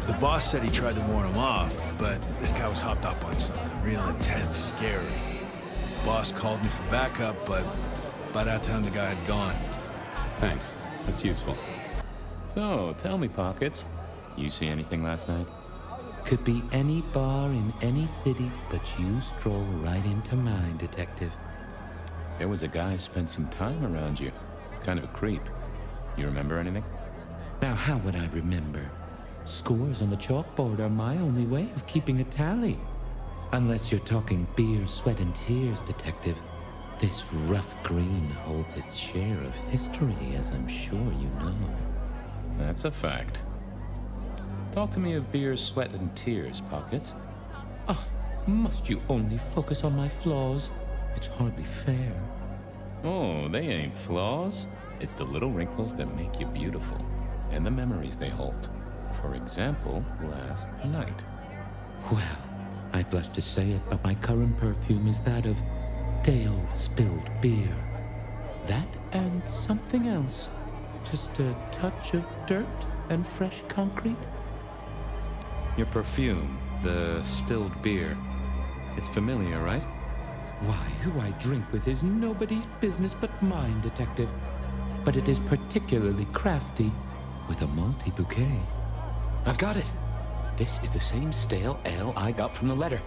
The boss said he tried to warn him off, but this guy was hopped up on something real intense, scary. Boss called me for backup, but by that time the guy had gone. Thanks. That's useful. So, tell me, Pockets. You see anything last night? Could be any bar in any city, but you stroll right into mine, Detective. There was a guy spent some time around you. Kind of a creep. You remember anything? Now, how would I remember? Scores on the chalkboard are my only way of keeping a tally. Unless you're talking beer, sweat, and tears, Detective. This rough green holds its share of history, as I'm sure you know. That's a fact. Talk to me of beer, sweat, and tears, Pockets. Ah, must you only focus on my flaws? It's hardly fair. Oh, they ain't flaws. It's the little wrinkles that make you beautiful, and the memories they hold. For example, last night. Well, I blush to say it, but my current perfume is that of day-old spilled beer. That and something else. Just a touch of dirt and fresh concrete. Your perfume, the spilled beer. It's familiar, right? Why, who I drink with is nobody's business but mine, Detective. But it is particularly crafty, with a malty bouquet. I've got it. This is the same stale ale I got from the letter.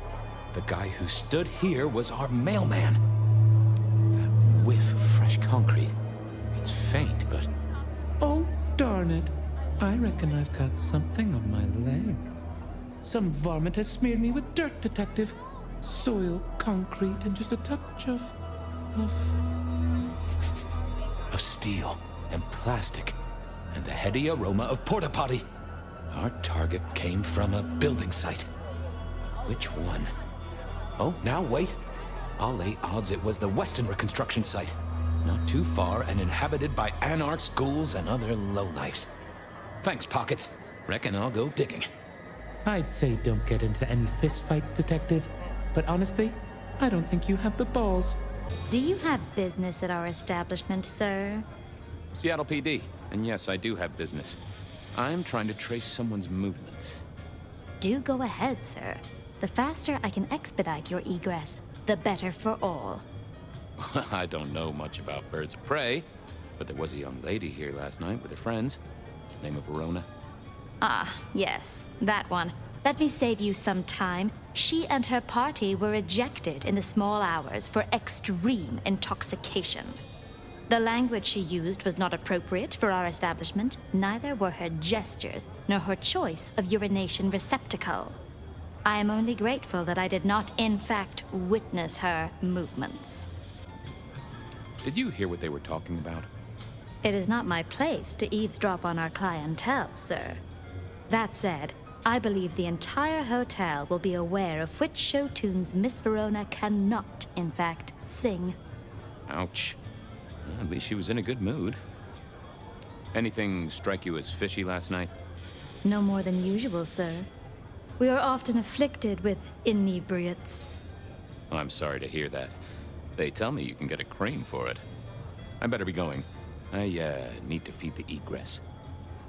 The guy who stood here was our mailman. That whiff of fresh concrete. It's faint, but... Oh, darn it. I reckon I've got something on my leg. Some varmint has smeared me with dirt, Detective. Soil, concrete, and just a touch of steel and plastic and the heady aroma of porta potty. Our target came from a building site. Which one? Oh, now wait. I'll lay odds it was the Weston reconstruction site. Not too far and inhabited by anarchs, ghouls, and other lowlifes. Thanks, Pockets. Reckon I'll go digging. I'd say don't get into any fistfights, Detective. But honestly, I don't think you have the balls. Do you have business at our establishment, sir? Seattle PD. And yes, I do have business. I'm trying to trace someone's movements. Do go ahead, sir. The faster I can expedite your egress, the better for all. I don't know much about birds of prey, but there was a young lady here last night with her friends. Name of Verona. Ah, yes, that one. Let me save you some time. She and her party were ejected in the small hours for extreme intoxication. The language she used was not appropriate for our establishment, neither were her gestures, nor her choice of urination receptacle. I am only grateful that I did not, in fact, witness her movements. Did you hear what they were talking about? It is not my place to eavesdrop on our clientele, sir. That said, I believe the entire hotel will be aware of which show tunes Miss Verona cannot, in fact, sing. Ouch. Well, at least she was in a good mood. Anything strike you as fishy last night? No more than usual, sir. We are often afflicted with inebriates. Oh, I'm sorry to hear that. They tell me you can get a crane for it. I better be going. I, need to feed the egress.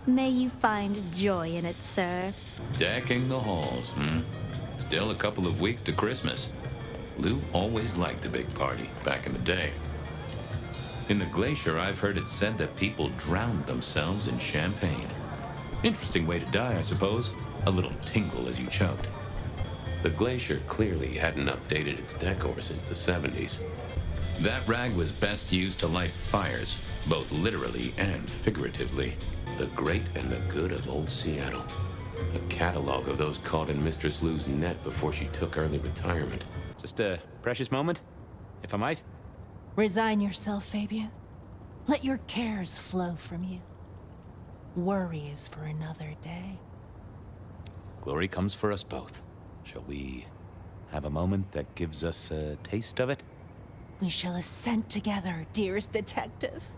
May you find joy in it, sir. Decking the halls, hmm? Still a couple of weeks to Christmas. Lou always liked a big party back in the day. In the glacier, I've heard it said that people drowned themselves in champagne. Interesting way to die, I suppose. A little tingle as you choked. The glacier clearly hadn't updated its decor since the 70s. That rag was best used to light fires, both literally and figuratively. The great and the good of old Seattle. A catalog of those caught in Mistress Lou's net before she took early retirement. Just a precious moment, if I might. Resign yourself, Fabian. Let your cares flow from you. Worry is for another day. Glory comes for us both. Shall we have a moment that gives us a taste of it? We shall ascend together, dearest detective.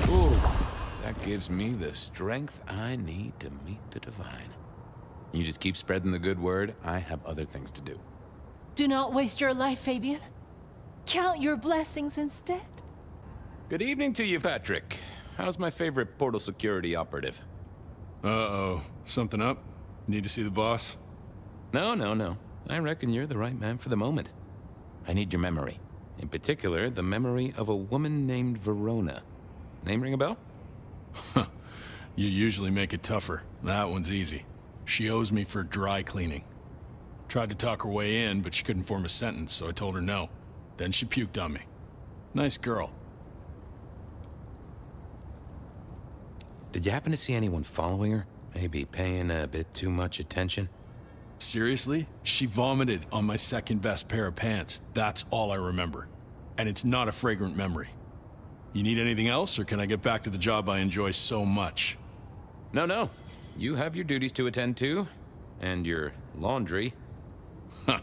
Ooh, that gives me the strength I need to meet the divine. You just keep spreading the good word. I have other things to do. Do not waste your life, Fabian. Count your blessings instead. Good evening to you, Patrick. How's my favorite portal security operative? Uh-oh. Something up? Need to see the boss? No. I reckon you're the right man for the moment. I need your memory. In particular, the memory of a woman named Verona. Name ring a bell? You usually make it tougher. That one's easy. She owes me for dry cleaning. Tried to talk her way in, but she couldn't form a sentence, so I told her no. Then she puked on me. Nice girl. Did you happen to see anyone following her? Maybe paying a bit too much attention? Seriously? She vomited on my second best pair of pants. That's all I remember. And it's not a fragrant memory. You need anything else, or can I get back to the job I enjoy so much? No. You have your duties to attend to, and your laundry. Huh.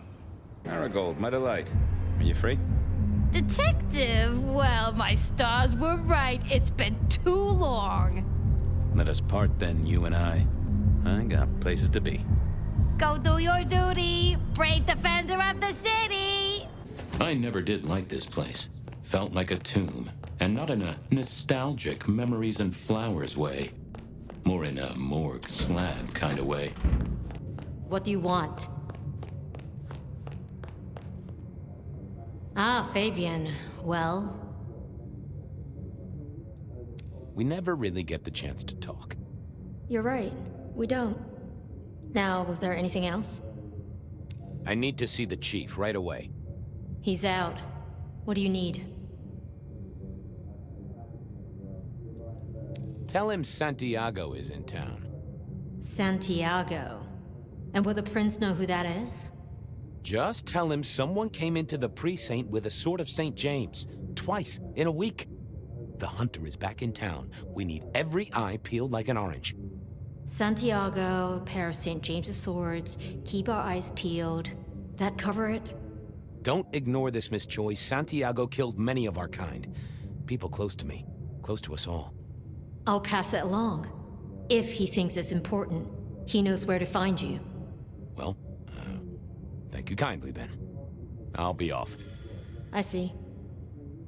Marigold, my delight. Are you free? Detective, well, my stars were right. It's been too long. Let us part then, you and I. I got places to be. Go do your duty, brave defender of the city. I never did like this place. Felt like a tomb, and not in a nostalgic memories and flowers way. More in a morgue slab kind of way. What do you want? Ah, Fabian. Well? We never really get the chance to talk. You're right. We don't. Now, was there anything else? I need to see the chief right away. He's out. What do you need? Tell him Santiago is in town. Santiago. And will the prince know who that is? Just tell him someone came into the precinct with a sword of St. James. Twice in a week. The hunter is back in town. We need every eye peeled like an orange. Santiago, a pair of St. James's swords, keep our eyes peeled. That cover it? Don't ignore this, Miss Joy. Santiago killed many of our kind. People close to me. Close to us all. I'll pass it along. If he thinks it's important, he knows where to find you. Well, thank you kindly then. I'll be off. I see.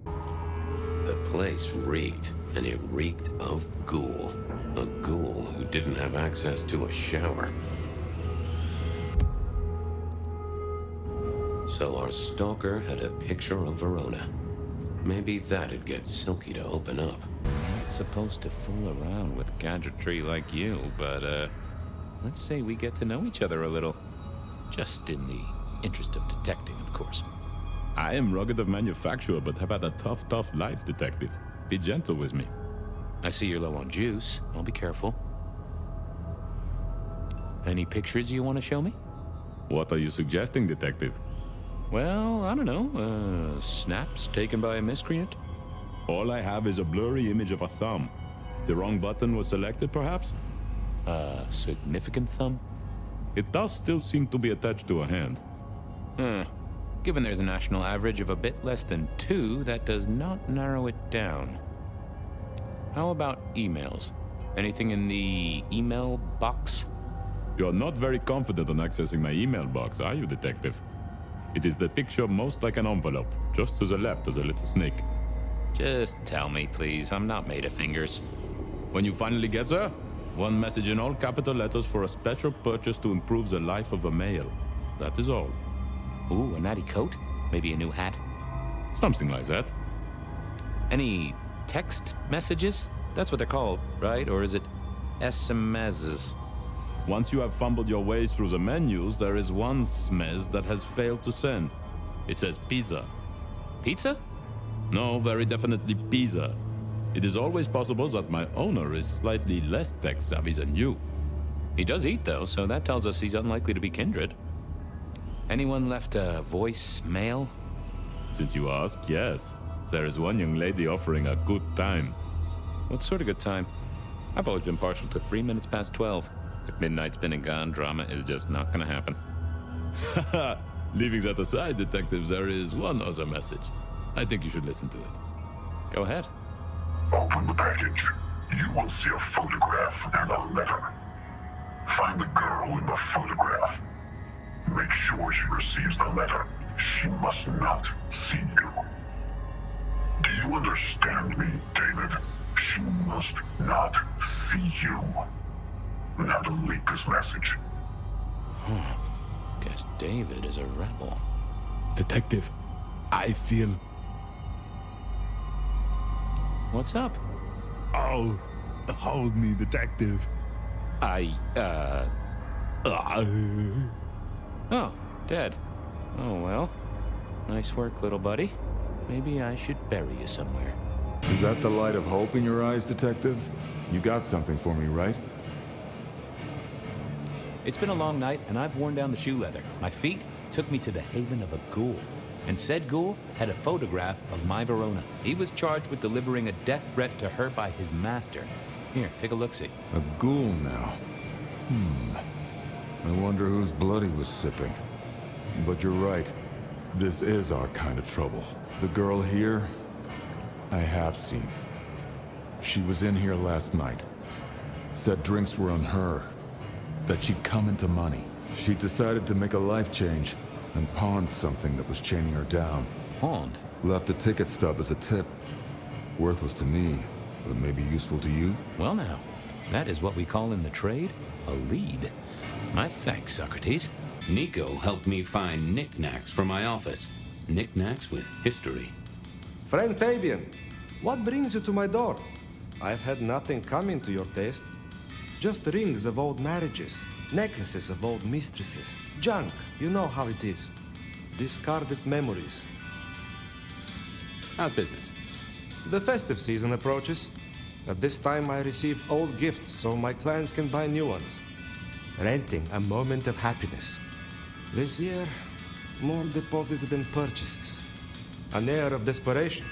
The place reeked, and it reeked of ghoul. A ghoul who didn't have access to a shower. So our stalker had a picture of Verona. Maybe that'd get Silky to open up. I'm not supposed to fool around with gadgetry like you, but, let's say we get to know each other a little. Just in the interest of detecting, of course. I am rugged of manufacture, but have had a tough life, detective. Be gentle with me. I see you're low on juice. I'll be careful. Any pictures you want to show me? What are you suggesting, Detective? Well, I don't know. Snaps taken by a miscreant? All I have is a blurry image of a thumb. The wrong button was selected, perhaps? A significant thumb? It does still seem to be attached to a hand. Given there's a national average of a bit less than 2, that does not narrow it down. How about emails? Anything in the email box? You're not very confident on accessing my email box, are you, Detective? It is the picture most like an envelope, just to the left of the little snake. Just tell me, please. I'm not made of fingers. When you finally get there, one message in all capital letters for a special purchase to improve the life of a male. That is all. Ooh, a natty coat? Maybe a new hat? Something like that. Any text messages? That's what they're called, right? Or is it SMSs? Once you have fumbled your way through the menus, there is one smez that has failed to send. It says pizza. Pizza? No, very definitely pizza. It is always possible that my owner is slightly less tech-savvy than you. He does eat, though, so that tells us he's unlikely to be kindred. Anyone left a voicemail? Since you ask, yes. There is one young lady offering a good time. What sort of good time? I've always been partial to 3 minutes past 12. If midnight's been and gone, drama is just not gonna happen. Haha, leaving that aside, Detective, there is one other message. I think you should listen to it. Go ahead. Open the package. You will see a photograph and a letter. Find the girl in the photograph. Make sure she receives the letter. She must not see you. Do you understand me, David? She must not see you. Now delete this message. Guess David is a rebel. Detective, I feel... What's up? Oh, hold me, Detective. Oh, dead. Oh, well. Nice work, little buddy. Maybe I should bury you somewhere. Is that the light of hope in your eyes, Detective? You got something for me, right? It's been a long night, and I've worn down the shoe leather. My feet took me to the haven of a ghoul. And said ghoul had a photograph of my Verona. He was charged with delivering a death threat to her by his master. Here, take a look-see. A ghoul now. I wonder whose blood he was sipping. But you're right. This is our kind of trouble. The girl here, I have seen. She was in here last night. Said drinks were on her. That she'd come into money. She decided to make a life change and pawned something that was chaining her down. Pawned? Left a ticket stub as a tip. Worthless to me, but maybe useful to you? Well now, that is what we call in the trade a lead. My thanks, Socrates. Nico helped me find knickknacks for my office. Knickknacks with history. Friend Fabian, what brings you to my door? I've had nothing coming to your taste. Just rings of old marriages, necklaces of old mistresses. Junk, you know how it is. Discarded memories. How's business? The festive season approaches. At this time I receive old gifts so my clients can buy new ones. Renting a moment of happiness. This year, more deposits than purchases. An air of desperation.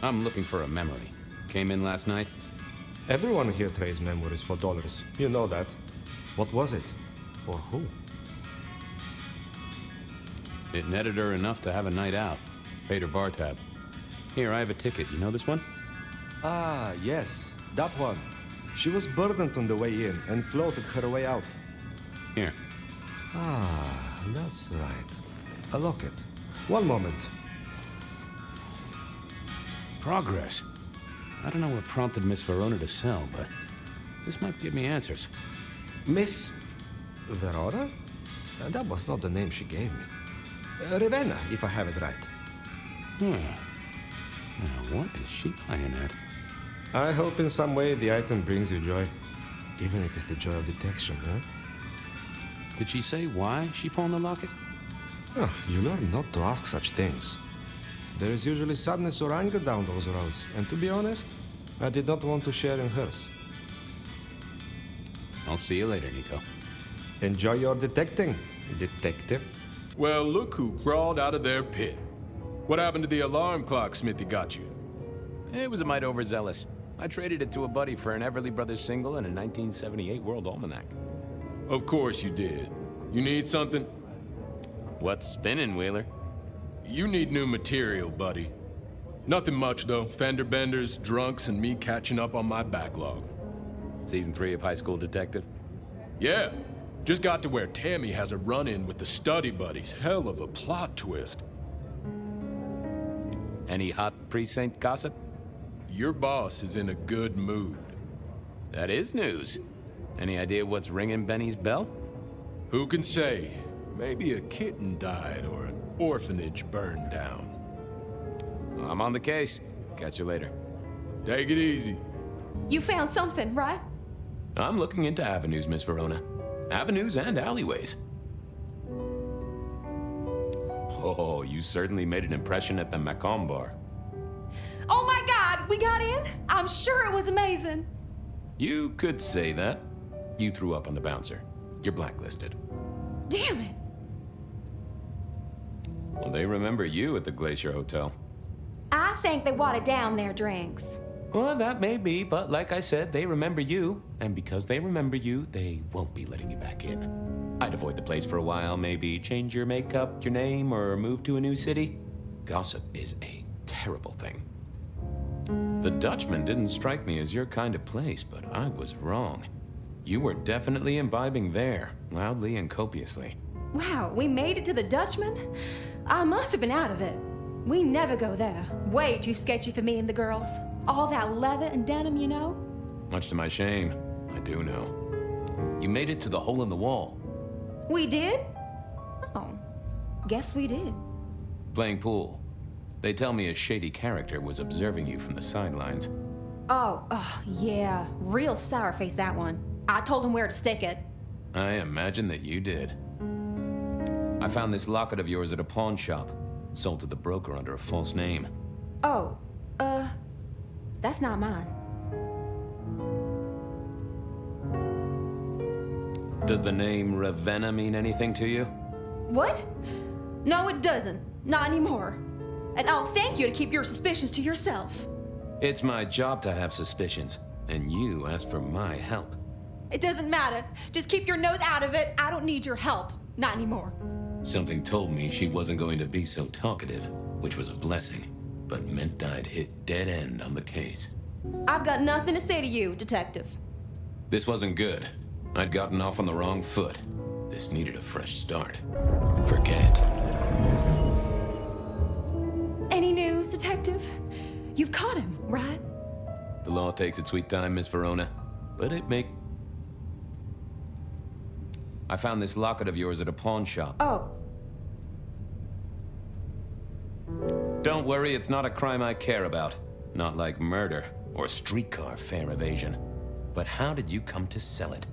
I'm looking for a memory. Came in last night? Everyone here trades memories for dollars. You know that. What was it? Or who? It netted her enough to have a night out. Paid her bar tab. Here, I have a ticket. You know this one? Ah, yes. That one. She was burdened on the way in and floated her way out. Here. Ah, that's right. A locket. One moment. Progress. I don't know what prompted Miss Verona to sell, but this might give me answers. Miss Verona? That was not the name she gave me. Ravenna, if I have it right. Now, what is she playing at? I hope in some way the item brings you joy. Even if it's the joy of detection, huh? Did she say why she pawned the locket? Oh, you learn not to ask such things. There is usually sadness or anger down those roads, and to be honest, I did not want to share in hers. I'll see you later, Nico. Enjoy your detecting, detective. Well, look who crawled out of their pit. What happened to the alarm clock Smithy got you? It was a mite overzealous. I traded it to a buddy for an Everly Brothers single and a 1978 World Almanac. Of course you did. You need something? What's spinning, Wheeler? You need new material, buddy. Nothing much, though. Fender benders, drunks, and me catching up on my backlog. Season 3 of High School Detective? Yeah. Just got to where Tammy has a run-in with the study buddies. Hell of a plot twist. Any hot precinct gossip? Your boss is in a good mood. That is news. Any idea what's ringing Benny's bell? Who can say? Maybe a kitten died or an orphanage burned down. I'm on the case. Catch you later. Take it easy. You found something, right? I'm looking into avenues, Miss Verona. Avenues and alleyways. Oh, you certainly made an impression at the Macomb bar. Oh my God, we got in? I'm sure it was amazing. You could say that. You threw up on the bouncer. You're blacklisted. Damn it. Well, they remember you at the Glacier Hotel. I think they watered down their drinks. Well, that may be, but like I said, they remember you. And because they remember you, they won't be letting you back in. I'd avoid the place for a while, maybe change your makeup, your name, or move to a new city. Gossip is a terrible thing. The Dutchman didn't strike me as your kind of place, but I was wrong. You were definitely imbibing there, loudly and copiously. Wow, we made it to the Dutchman? I must have been out of it. We never go there. Way too sketchy for me and the girls. All that leather and denim, you know? Much to my shame, I do know. You made it to the hole in the wall. We did? Oh, guess we did. Playing pool. They tell me a shady character was observing you from the sidelines. Oh, yeah. Real sour face, that one. I told him where to stick it. I imagine that you did. I found this locket of yours at a pawn shop. Sold to the broker under a false name. Oh, that's not mine. Does the name Ravenna mean anything to you? What? No, it doesn't. Not anymore. And I'll thank you to keep your suspicions to yourself. It's my job to have suspicions, and you asked for my help. It doesn't matter. Just keep your nose out of it. I don't need your help. Not anymore. Something told me she wasn't going to be so talkative, which was a blessing, but meant I'd hit dead end on the case. I've got nothing to say to you, Detective. This wasn't good. I'd gotten off on the wrong foot. This needed a fresh start. Forget. Any news, Detective? You've caught him, right? The law takes its sweet time, Miss Verona, but I found this locket of yours at a pawn shop. Oh. Don't worry, it's not a crime I care about. Not like murder or streetcar fare evasion. But how did you come to sell it?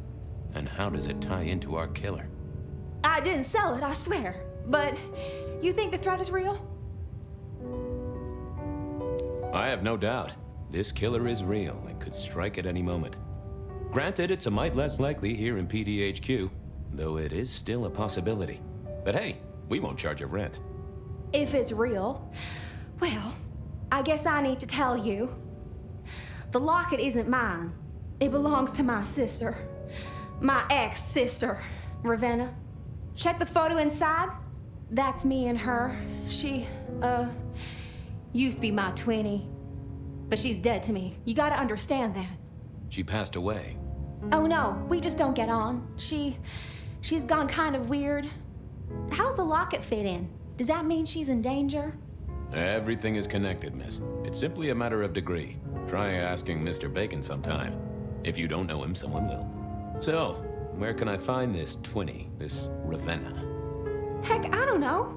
And how does it tie into our killer? I didn't sell it, I swear. But you think the threat is real? I have no doubt. This killer is real and could strike at any moment. Granted, it's a mite less likely here in PDHQ, though it is still a possibility. But hey, we won't charge you rent. If it's real, well, I guess I need to tell you. The locket isn't mine. It belongs to my sister. My ex-sister, Ravenna. Check the photo inside. That's me and her. She, used to be my twinnie. But she's dead to me. You gotta understand that. She passed away. Oh no, we just don't get on. She's gone kind of weird. How's the locket fit in? Does that mean she's in danger? Everything is connected, miss. It's simply a matter of degree. Try asking Mr. Bacon sometime. If you don't know him, someone will. So, where can I find this twinnie, this Ravenna? Heck, I don't know.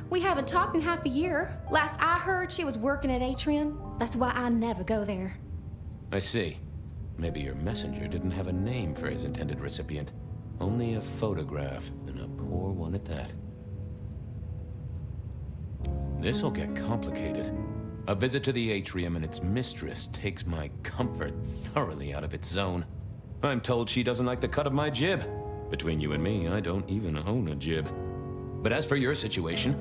We haven't talked in half a year. Last I heard, she was working at Atrium. That's why I never go there. I see. Maybe your messenger didn't have a name for his intended recipient. Only a photograph, and a poor one at that. This'll get complicated. A visit to the Atrium and its mistress takes my comfort thoroughly out of its zone. I'm told she doesn't like the cut of my jib. Between you and me, I don't even own a jib. But as for your situation,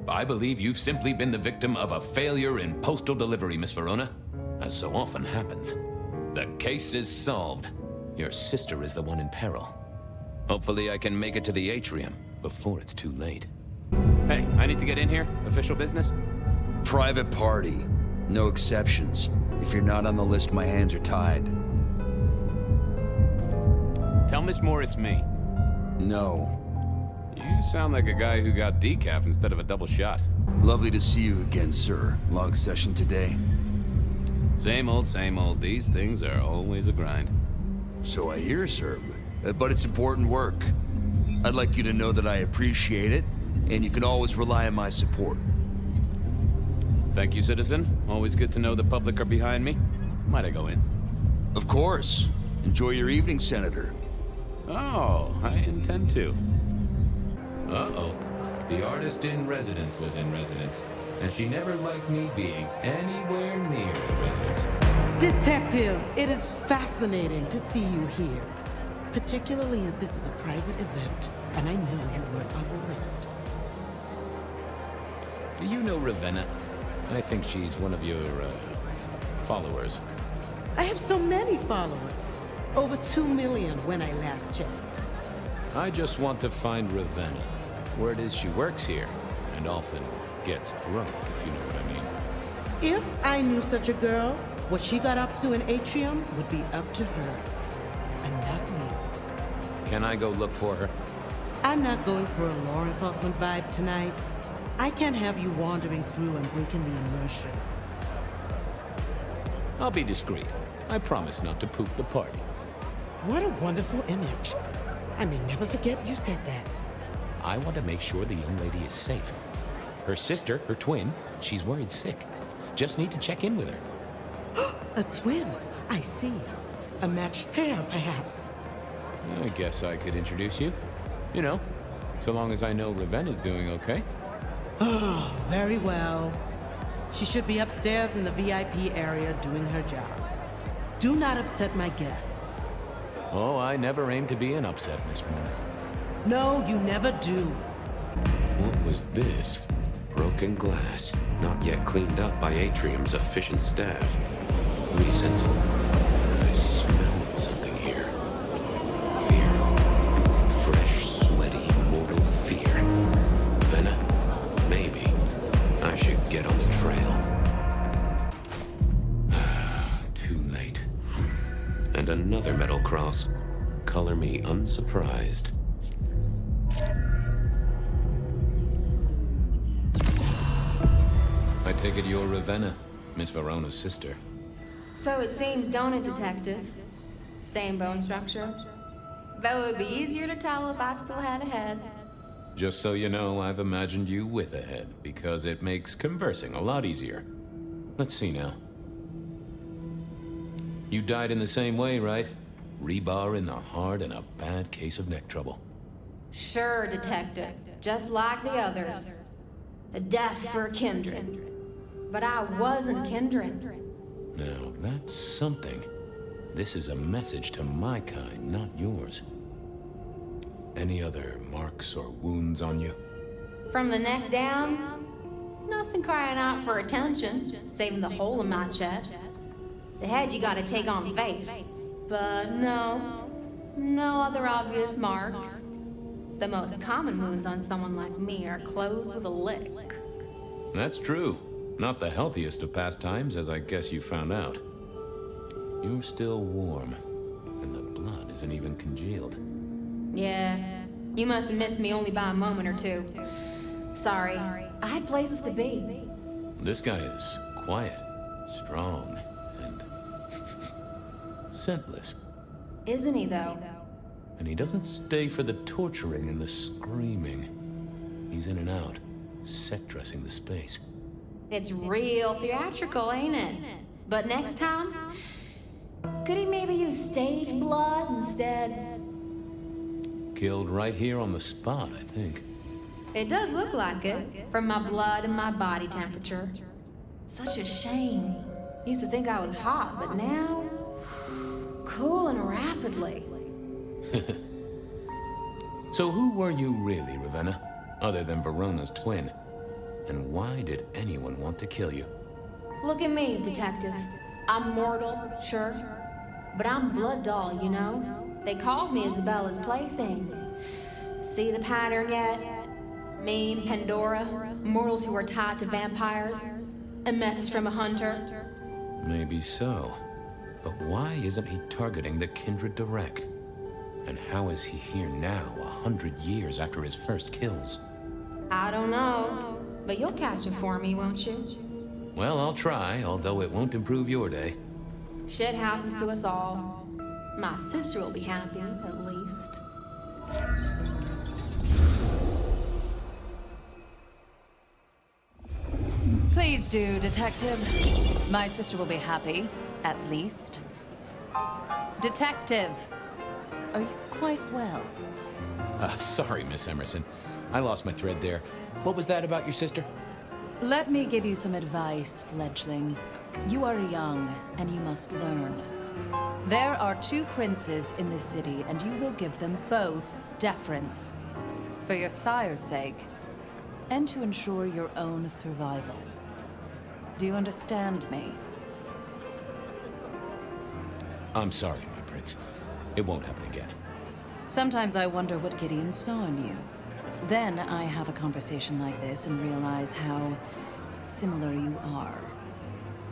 I believe you've simply been the victim of a failure in postal delivery, Miss Verona. As so often happens. The case is solved. Your sister is the one in peril. Hopefully I can make it to the atrium before it's too late. Hey, I need to get in here. Official business? Private party. No exceptions. If you're not on the list, my hands are tied. Tell Miss Moore it's me. No. You sound like a guy who got decaf instead of a double shot. Lovely to see you again, sir. Long session today. Same old, same old. These things are always a grind. So I hear, sir. But it's important work. I'd like you to know that I appreciate it, and you can always rely on my support. Thank you, citizen. Always good to know the public are behind me. Might I go in? Of course. Enjoy your evening, Senator. Oh, I intend to. Uh-oh. The artist in residence was in residence, and she never liked me being anywhere near the residence. Detective, it is fascinating to see you here. Particularly as this is a private event, and I know you weren't on the list. Do you know Ravenna? I think she's one of your, followers. I have so many followers. Over 2 million when I last checked. I just want to find Ravenna. Word is she works here, and often gets drunk, if you know what I mean. If I knew such a girl, what she got up to in Atrium would be up to her, and not me. Can I go look for her? I'm not going for a law enforcement vibe tonight. I can't have you wandering through and breaking the immersion. I'll be discreet. I promise not to poop the party. What a wonderful image. I may never forget you said that. I want to make sure the young lady is safe. Her sister, her twin, she's worried sick. Just need to check in with her. A twin? I see. A matched pair, perhaps. I guess I could introduce you. You know, so long as I know Ravenna's doing okay. Oh, very well. She should be upstairs in the VIP area doing her job. Do not upset my guests. Oh, I never aim to be an upset, Miss Moore. No, you never do. What was this? Broken glass, not yet cleaned up by Atrium's efficient staff. Recent. I smell something here. Fear. Fresh, sweaty, mortal fear. Venna, maybe I should get on the trail. Too late. And another metal cross. Color me unsurprised. I take it you're Ravenna, Miss Verona's sister. So it seems, don't it, Detective? Same bone structure. Though it would be easier to tell if I still had a head. Just so you know, I've imagined you with a head, because it makes conversing a lot easier. Let's see now. You died in the same way, right? Rebar in the heart and a bad case of neck trouble. Sure, Detective. Just like the others. A death for a kindred. But I wasn't kindred. Now, that's something. This is a message to my kind, not yours. Any other marks or wounds on you? From the neck down, nothing crying out for attention, saving the hole in my chest. The head you gotta take on faith. But no other obvious marks. The most common wounds on someone like me are closed with a lick. That's true. Not the healthiest of pastimes, as I guess you found out. You're still warm, and the blood isn't even congealed. Yeah, you must have missed me only by a moment or two. Sorry, I had places to be. This guy is quiet, strong, and scentless. Isn't he, though? And he doesn't stay for the torturing and the screaming. He's in and out, set dressing the space. It's real theatrical, ain't it? But next time, could he maybe use stage blood instead? Killed right here on the spot, I think. It does look like it, from my blood and my body temperature. Such a shame. Used to think I was hot, but now, cooling rapidly. So who were you really, Ravenna? Other than Verona's twin? And why did anyone want to kill you? Look at me, detective. I'm mortal, sure. But I'm blood doll, you know? They called me Isabella's plaything. See the pattern yet? Me, Pandora, mortals who are tied to vampires. A message from a hunter. Maybe so. But why isn't he targeting the Kindred direct? And how is he here now, 100 years after his first kills? I don't know. But you'll catch it for me, won't you? Well, I'll try, although it won't improve your day. Shit happens to us all. My sister will be happy, at least. Please do, detective. My sister will be happy, at least. Detective, are you quite well? Sorry, Miss Emerson. I lost my thread there. What was that about your sister? Let me give you some advice, fledgling. You are young, and you must learn. There are 2 princes in this city, and you will give them both deference. For your sire's sake, and to ensure your own survival. Do you understand me? I'm sorry, my prince. It won't happen again. Sometimes I wonder what Gideon saw in you. Then I have a conversation like this and realize how similar you are.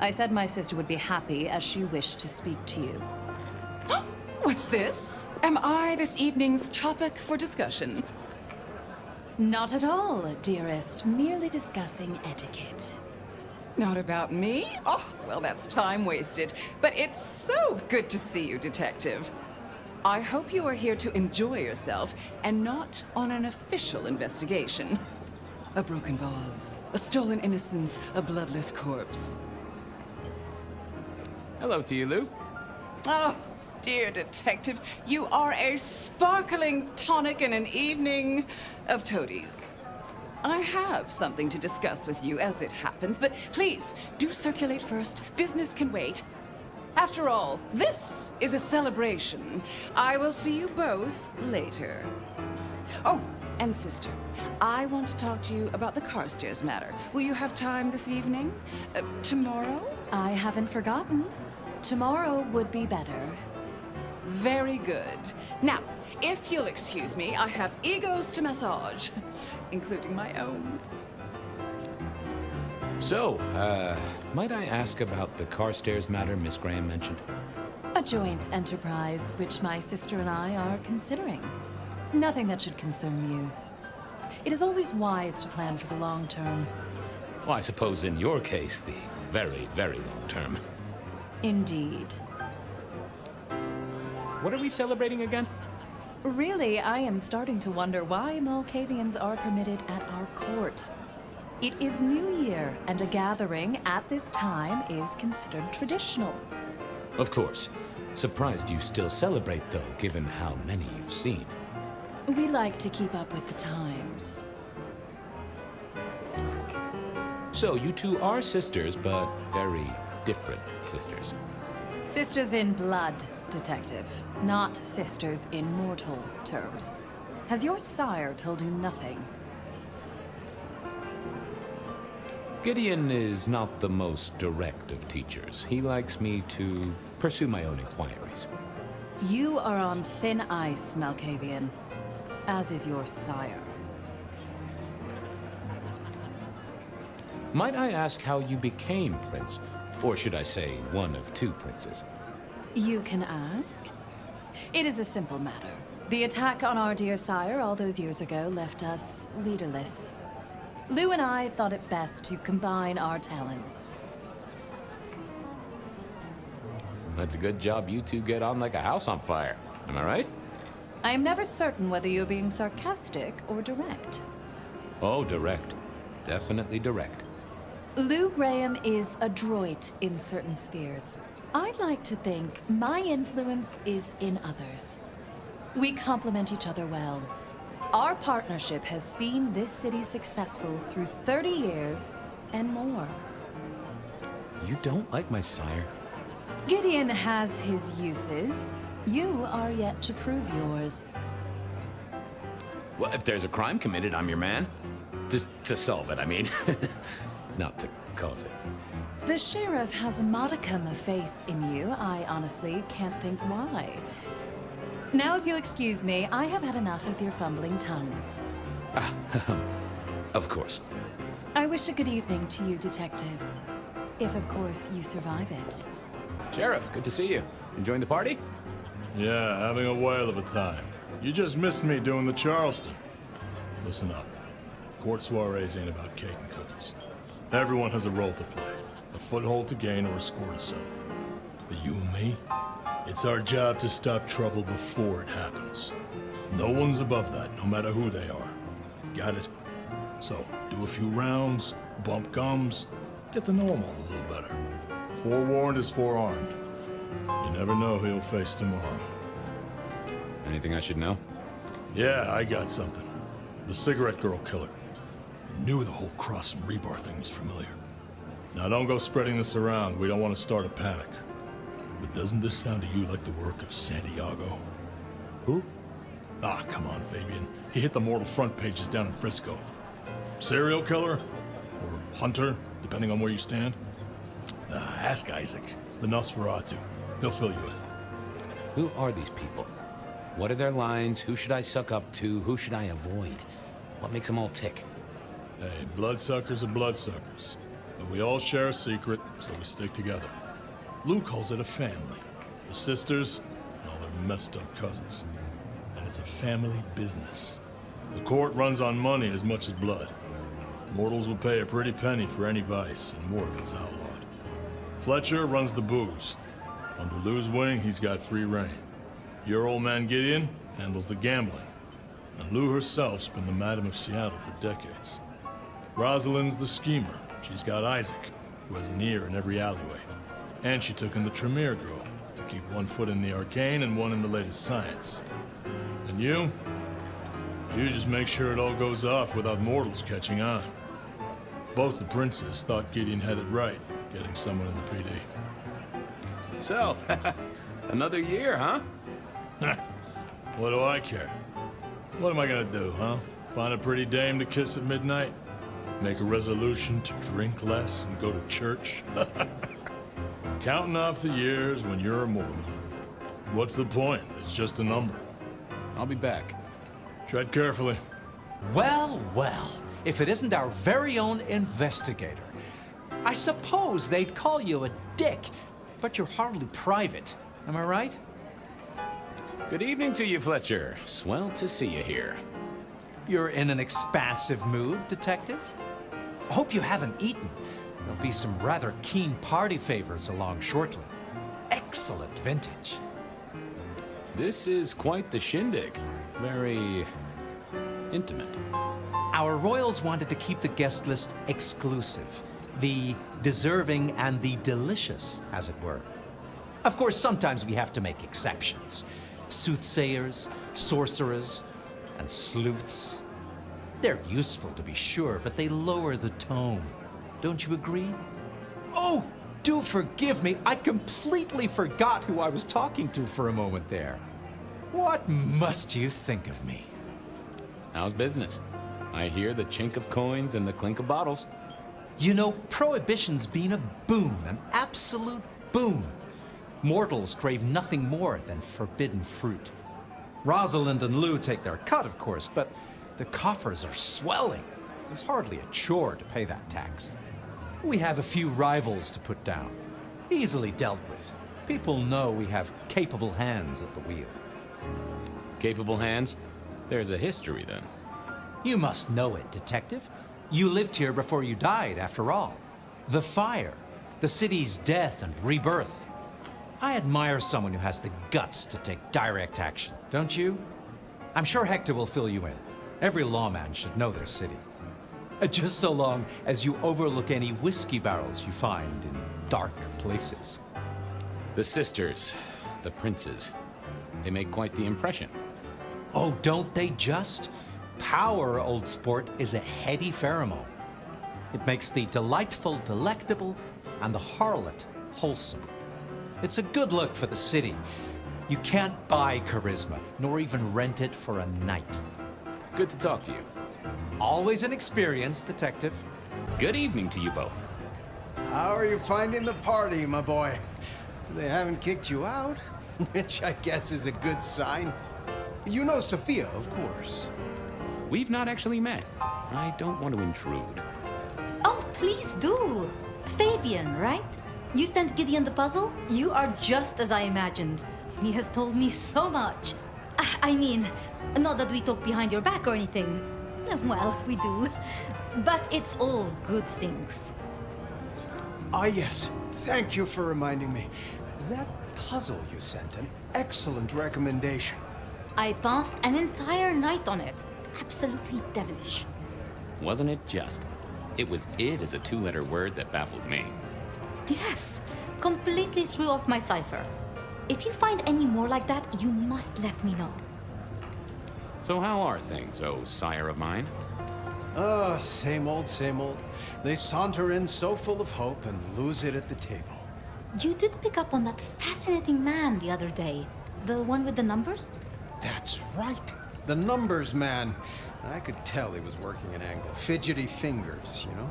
I said my sister would be happy as she wished to speak to you. What's this? Am I this evening's topic for discussion? Not at all, dearest. Merely discussing etiquette. Not about me? Oh, well, that's time wasted. But it's so good to see you, Detective. I hope you are here to enjoy yourself and not on an official investigation. A broken vase, a stolen innocence, a bloodless corpse. Hello to you, Lou. Oh, dear Detective, you are a sparkling tonic in an evening of toadies. I have something to discuss with you as it happens, but please, do circulate first. Business can wait. After all, this is a celebration. I will see you both later. Oh, and sister, I want to talk to you about the Carstairs matter. Will you have time this evening? Tomorrow? I haven't forgotten. Tomorrow would be better. Very good. Now, if you'll excuse me, I have egos to massage, including my own. So, might I ask about the Carstairs matter Miss Graham mentioned? A joint enterprise which my sister and I are considering. Nothing that should concern you. It is always wise to plan for the long term. Well, I suppose in your case, the very, very long term. Indeed. What are we celebrating again? Really, I am starting to wonder why Malkavians are permitted at our court. It is New Year, and a gathering at this time is considered traditional. Of course. Surprised you still celebrate, though, given how many you've seen. We like to keep up with the times. So, you two are sisters, but very different sisters. Sisters in blood, Detective, not sisters in mortal terms. Has your sire told you nothing? Gideon is not the most direct of teachers. He likes me to pursue my own inquiries. You are on thin ice, Malkavian, as is your sire. Might I ask how you became prince? Or should I say, one of 2 princes? You can ask. It is a simple matter. The attack on our dear sire all those years ago left us leaderless. Lou and I thought it best to combine our talents. That's a good job you two get on like a house on fire. Am I right? I am never certain whether you're being sarcastic or direct. Oh, direct. Definitely direct. Lou Graham is adroit in certain spheres. I'd like to think my influence is in others. We complement each other well. Our partnership has seen this city successful through 30 years and more. You don't like my sire? Gideon has his uses. You are yet to prove yours. Well, if there's a crime committed, I'm your man. To solve it, I mean. Not to cause it. The sheriff has a modicum of faith in you. I honestly can't think why. Now, if you'll excuse me, I have had enough of your fumbling tongue. Of course. I wish a good evening to you, Detective. If, of course, you survive it. Sheriff, good to see you. Enjoying the party? Yeah, having a whale of a time. You just missed me doing the Charleston. Listen up. Court soirees ain't about cake and cookies. Everyone has a role to play. A foothold to gain or a score to settle. But you and me, it's our job to stop trouble before it happens. No one's above that, no matter who they are. Got it? So, do a few rounds, bump gums, get to know 'em all a little better. Forewarned is forearmed. You never know who you'll face tomorrow. Anything I should know? Yeah, I got something. The cigarette girl killer. Knew the whole Cross and Rebar thing was familiar. Now don't go spreading this around. We don't want to start a panic. But doesn't this sound to you like the work of Santiago? Who? Ah, come on, Fabian. He hit the mortal front pages down in Frisco. Serial killer? Or hunter, depending on where you stand? Ask Isaac, the Nosferatu. He'll fill you in. Who are these people? What are their lines? Who should I suck up to? Who should I avoid? What makes them all tick? Hey, bloodsuckers are bloodsuckers. But we all share a secret, so we stick together. Lou calls it a family. The sisters and all their messed up cousins. And it's a family business. The court runs on money as much as blood. Mortals will pay a pretty penny for any vice, and more if it's outlawed. Fletcher runs the booze. Under Lou's wing, he's got free reign. Your old man Gideon handles the gambling. And Lou herself's been the Madam of Seattle for decades. Rosalind's the schemer. She's got Isaac, who has an ear in every alleyway. And she took in the Tremere girl to keep one foot in the arcane and one in the latest science. And you just make sure it all goes off without mortals catching on. Both the princes thought Gideon had it right, getting someone in the PD. So, another year, huh? What do I care? What am I gonna do, huh? Find a pretty dame to kiss at midnight? Make a resolution to drink less and go to church? Counting off the years when you're immortal. What's the point? It's just a number. I'll be back. Tread carefully. Well, well, if it isn't our very own investigator. I suppose they'd call you a dick, but you're hardly private. Am I right? Good evening to you, Fletcher. Swell to see you here. You're in an expansive mood, Detective? I hope you haven't eaten. There'll be some rather keen party favors along shortly. Excellent vintage. This is quite the shindig. Very intimate. Our royals wanted to keep the guest list exclusive. The deserving and the delicious, as it were. Of course, sometimes we have to make exceptions. Soothsayers, sorcerers, and sleuths. They're useful, to be sure, but they lower the tone. Don't you agree? Oh, do forgive me. I completely forgot who I was talking to for a moment there. What must you think of me? How's business? I hear the chink of coins and the clink of bottles. You know, Prohibition's been a boon, an absolute boon. Mortals crave nothing more than forbidden fruit. Rosalind and Lou take their cut, of course, but the coffers are swelling. It's hardly a chore to pay that tax. We have a few rivals to put down. Easily dealt with. People know we have capable hands at the wheel. Capable hands? There's a history, then. You must know it, Detective. You lived here before you died, after all. The fire, the city's death and rebirth. I admire someone who has the guts to take direct action, don't you? I'm sure Hector will fill you in. Every lawman should know their city. Just so long as you overlook any whiskey barrels you find in dark places. The sisters, the princes, they make quite the impression. Oh, don't they just? Power, old sport, is a heady pheromone. It makes the delightful delectable and the harlot wholesome. It's a good look for the city. You can't buy charisma, nor even rent it for a night. Good to talk to you. Always an experience, Detective. Good evening to you both. How are you finding the party, my boy? They haven't kicked you out, which I guess is a good sign. You know Sophia, of course. We've not actually met. I don't want to intrude. Oh, please do. Fabian, right? You sent Gideon the puzzle? You are just as I imagined. He has told me so much. I mean, not that we talk behind your back or anything. Well, we do. But it's all good things. Ah, yes. Thank you for reminding me. That puzzle you sent, an excellent recommendation. I passed an entire night on it. Absolutely devilish. Wasn't it just? It was "id" as a two-letter word that baffled me. Yes, completely threw off my cipher. If you find any more like that, you must let me know. So how are things, oh sire of mine? Oh, same old, same old. They saunter in so full of hope and lose it at the table. You did pick up on that fascinating man the other day. The one with the numbers? That's right. The numbers man. I could tell he was working an angle. Fidgety fingers, you know?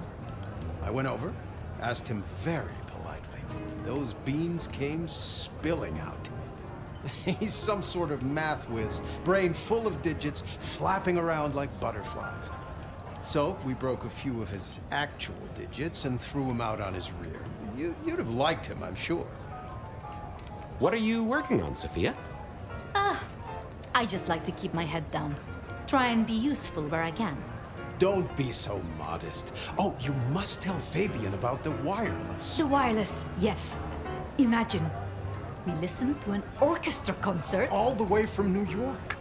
I went over, asked him very politely. Those beans came spilling out. He's some sort of math whiz, brain full of digits, flapping around like butterflies. So we broke a few of his actual digits and threw him out on his rear. You'd have liked him, I'm sure. What are you working on, Sophia? I just like to keep my head down. Try and be useful where I can. Don't be so modest. Oh, you must tell Fabian about the wireless. The wireless, yes. Imagine, we listened to an orchestra concert. All the way from New York.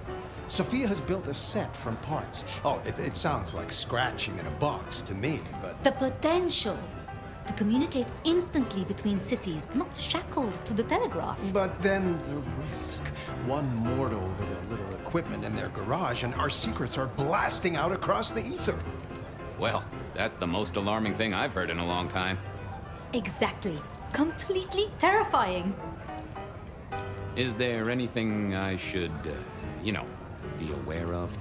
Sophia has built a set from parts. Oh, it sounds like scratching in a box to me, but... The potential to communicate instantly between cities, not shackled to the telegraph. But then the risk. One mortal with a little equipment in their garage and our secrets are blasting out across the ether. Well, that's the most alarming thing I've heard in a long time. Exactly. Completely terrifying. Is there anything I should, be aware of?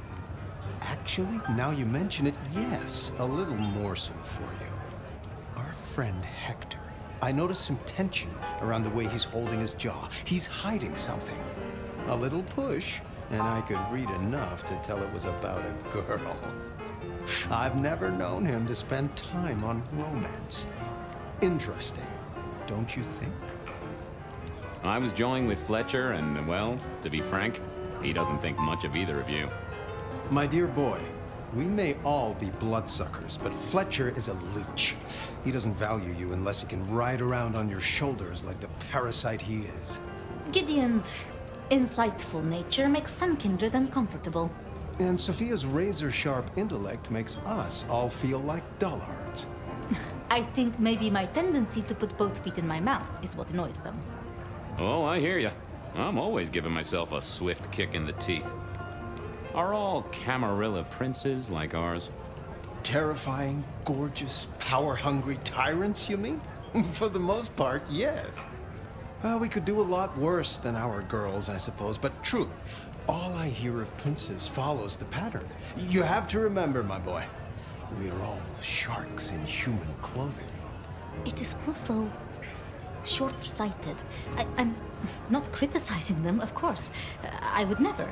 Actually, now you mention it, yes. A little morsel for you. Our friend Hector. I noticed some tension around the way he's holding his jaw. He's hiding something. A little push, and I could read enough to tell it was about a girl. I've never known him to spend time on romance. Interesting, don't you think? I was joined with Fletcher, and, well, to be frank, he doesn't think much of either of you. My dear boy, we may all be bloodsuckers, but Fletcher is a leech. He doesn't value you unless he can ride around on your shoulders like the parasite he is. Gideon's insightful nature makes some kindred uncomfortable. And Sophia's razor-sharp intellect makes us all feel like dullards. I think maybe my tendency to put both feet in my mouth is what annoys them. Oh, I hear ya. I'm always giving myself a swift kick in the teeth. Are all Camarilla princes like ours? Terrifying, gorgeous, power-hungry tyrants, you mean? For the most part, yes. We could do a lot worse than our girls, I suppose, but truly, all I hear of princes follows the pattern. You have to remember, my boy, we are all sharks in human clothing. It is also short-sighted. I'm not criticizing them, of course. I would never.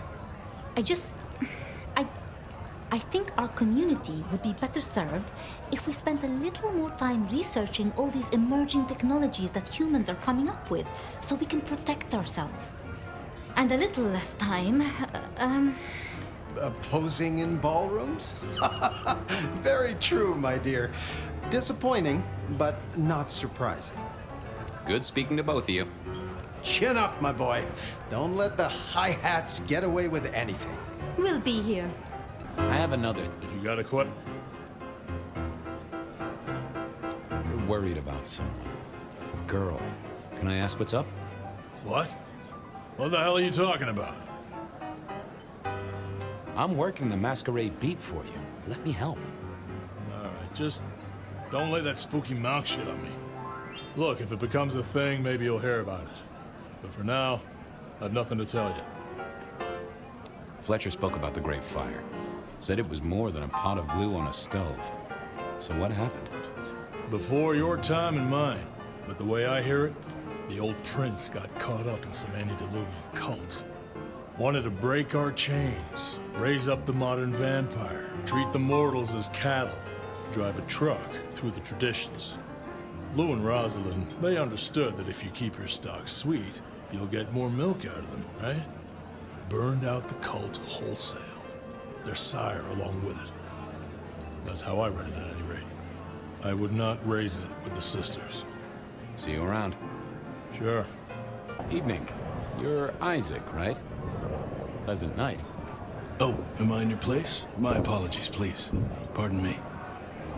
I think our community would be better served if we spent a little more time researching all these emerging technologies that humans are coming up with, so we can protect ourselves. And a little less time, Posing in ballrooms? Very true, my dear. Disappointing, but not surprising. Good speaking to both of you. Chin up, my boy. Don't let the hi-hats get away with anything. We'll be here. I have another. If you got a quit. You're worried about someone. A girl. Can I ask what's up? What? What the hell are you talking about? I'm working the Masquerade beat for you. Let me help. All right, just don't lay that spooky mouth shit on me. Look, if it becomes a thing, maybe you'll hear about it. But for now, I have nothing to tell you. Fletcher spoke about the Great Fire. Said it was more than a pot of glue on a stove. So what happened? Before your time and mine. But the way I hear it, the old prince got caught up in some antediluvian cult. Wanted to break our chains, raise up the modern vampire, treat the mortals as cattle, drive a truck through the traditions. Lou and Rosalind, they understood that if you keep your stock sweet, you'll get more milk out of them, right? Burned out the cult wholesale. Their sire along with it. That's how I read it at any rate. I would not raise it with the sisters. See you around. Sure. Evening. You're Isaac, right? Pleasant night. Oh, am I in your place? My apologies, please. Pardon me.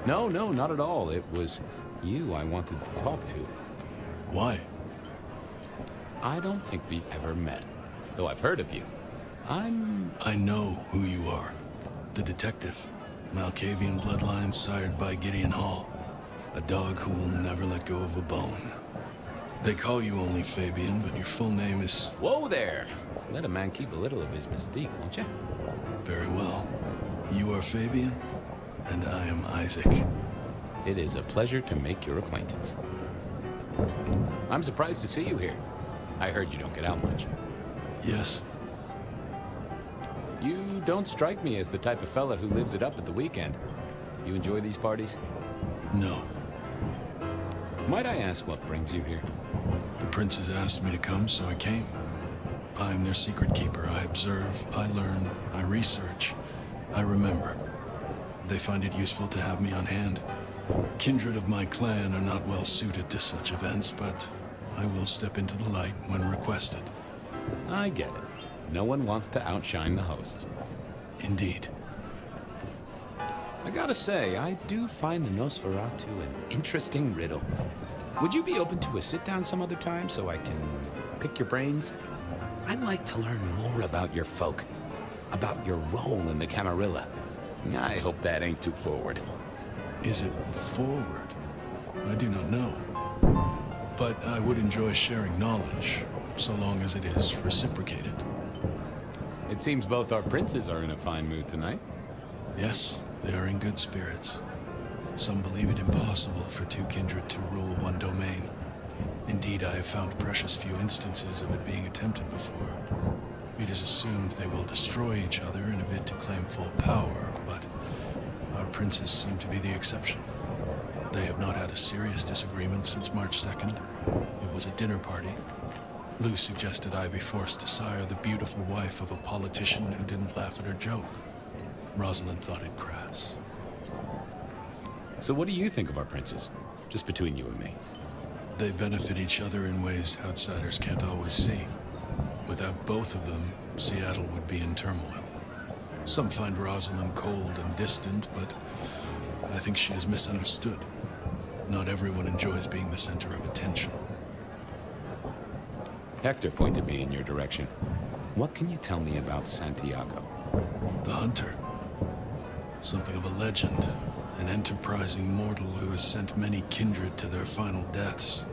No, not at all. It was you I wanted to talk to. Why? I don't think we ever met, though I've heard of you. I know who you are. The detective. Malkavian bloodlines sired by Gideon Hall. A dog who will never let go of a bone. They call you only Fabian, but your full name is... Whoa there! Let a man keep a little of his mystique, won't you? Very well. You are Fabian, and I am Isaac. It is a pleasure to make your acquaintance. I'm surprised to see you here. I heard you don't get out much. Yes. You don't strike me as the type of fella who lives it up at the weekend. You enjoy these parties? No. Might I ask what brings you here? The princes asked me to come, so I came. I am their secret keeper. I observe, I learn, I research, I remember. They find it useful to have me on hand. Kindred of my clan are not well suited to such events, but I will step into the light when requested. I get it. No one wants to outshine the hosts. Indeed. I gotta say, I do find the Nosferatu an interesting riddle. Would you be open to a sit-down some other time so I can pick your brains? I'd like to learn more about your folk, about your role in the Camarilla. I hope that ain't too forward. Is it forward? I do not know. But I would enjoy sharing knowledge, so long as it is reciprocated. It seems both our princes are in a fine mood tonight. Yes, they are in good spirits. Some believe it impossible for two kindred to rule one domain. Indeed, I have found precious few instances of it being attempted before. It is assumed they will destroy each other in a bid to claim full power, but our princes seem to be the exception. They have not had a serious disagreement since March 2nd. It was a dinner party. Lou suggested I be forced to sire the beautiful wife of a politician who didn't laugh at her joke. Rosalind thought it crass. So what do you think of our princes? Just between you and me. They benefit each other in ways outsiders can't always see. Without both of them, Seattle would be in turmoil. Some find Rosalind cold and distant, but I think she is misunderstood. Not everyone enjoys being the center of attention. Hector pointed me in your direction. What can you tell me about Santiago? The hunter. Something of a legend. An enterprising mortal who has sent many kindred to their final deaths.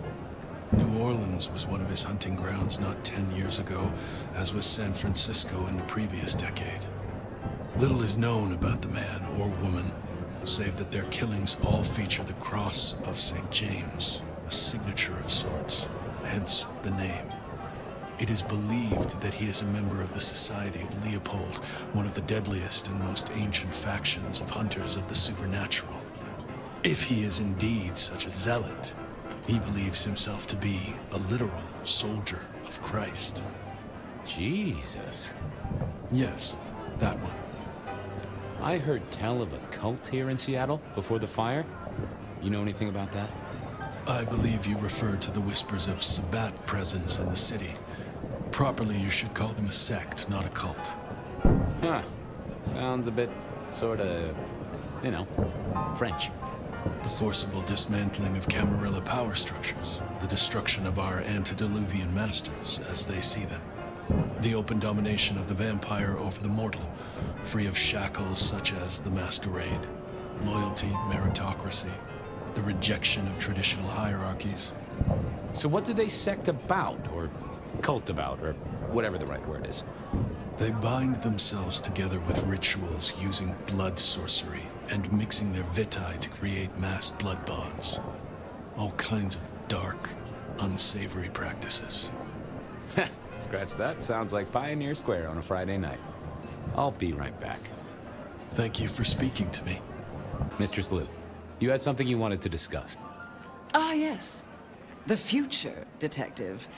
New Orleans was one of his hunting grounds not 10 years ago, as was San Francisco in the previous decade. Little is known about the man or woman, save that their killings all feature the cross of St. James, a signature of sorts, hence the name. It is believed that he is a member of the Society of Leopold, one of the deadliest and most ancient factions of hunters of the supernatural. If he is indeed such a zealot, he believes himself to be a literal soldier of Christ. Jesus. Yes, that one. I heard tell of a cult here in Seattle before the fire. You know anything about that? I believe you refer to the whispers of Sabbat presence in the city. Properly, you should call them a sect, not a cult. Huh. Sounds a bit, sorta, you know, French. The forcible dismantling of Camarilla power structures. The destruction of our antediluvian masters, as they see them. The open domination of the vampire over the mortal, free of shackles such as the Masquerade. Loyalty, meritocracy. The rejection of traditional hierarchies. So what do they sect about, or cult about, or whatever the right word is? They bind themselves together with rituals using blood sorcery and mixing their vitae to create mass blood bonds. All kinds of dark, unsavory practices. Scratch that. Sounds like Pioneer Square on a Friday night. I'll be right back. Thank you for speaking to me. Mistress Liu, you had something you wanted to discuss. Ah, yes. The future, Detective.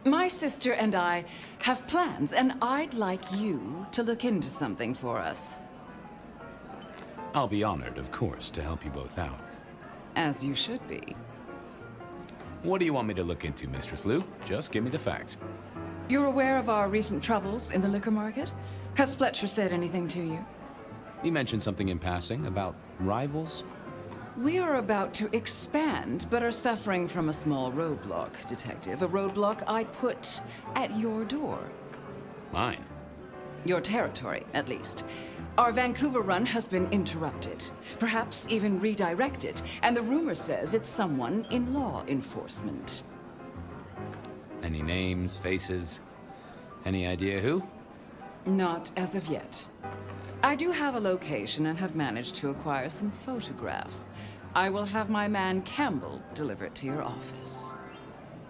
My sister and I have plans, and I'd like you to look into something for us. I'll be honored, of course, to help you both out. As you should be. What do you want me to look into, Mistress Liu? Just give me the facts. You're aware of our recent troubles in the liquor market? Has Fletcher said anything to you? He mentioned something in passing about rivals. We are about to expand, but are suffering from a small roadblock, Detective. A roadblock I put at your door. Mine? Your territory, at least. Our Vancouver run has been interrupted, perhaps even redirected, and the rumor says it's someone in law enforcement. Any names, faces? Any idea who? Not as of yet. I do have a location and have managed to acquire some photographs. I will have my man Campbell deliver it to your office.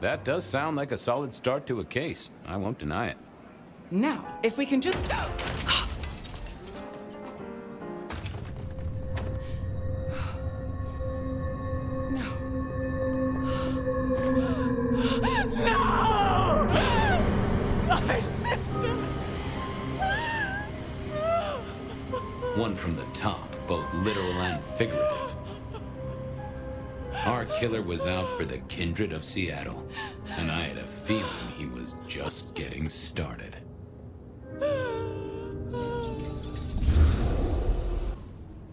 That does sound like a solid start to a case. I won't deny it. Now, if we can just... No! My sister! One from the top, both literal and figurative. Our killer was out for the kindred of Seattle, and I had a feeling he was just getting started.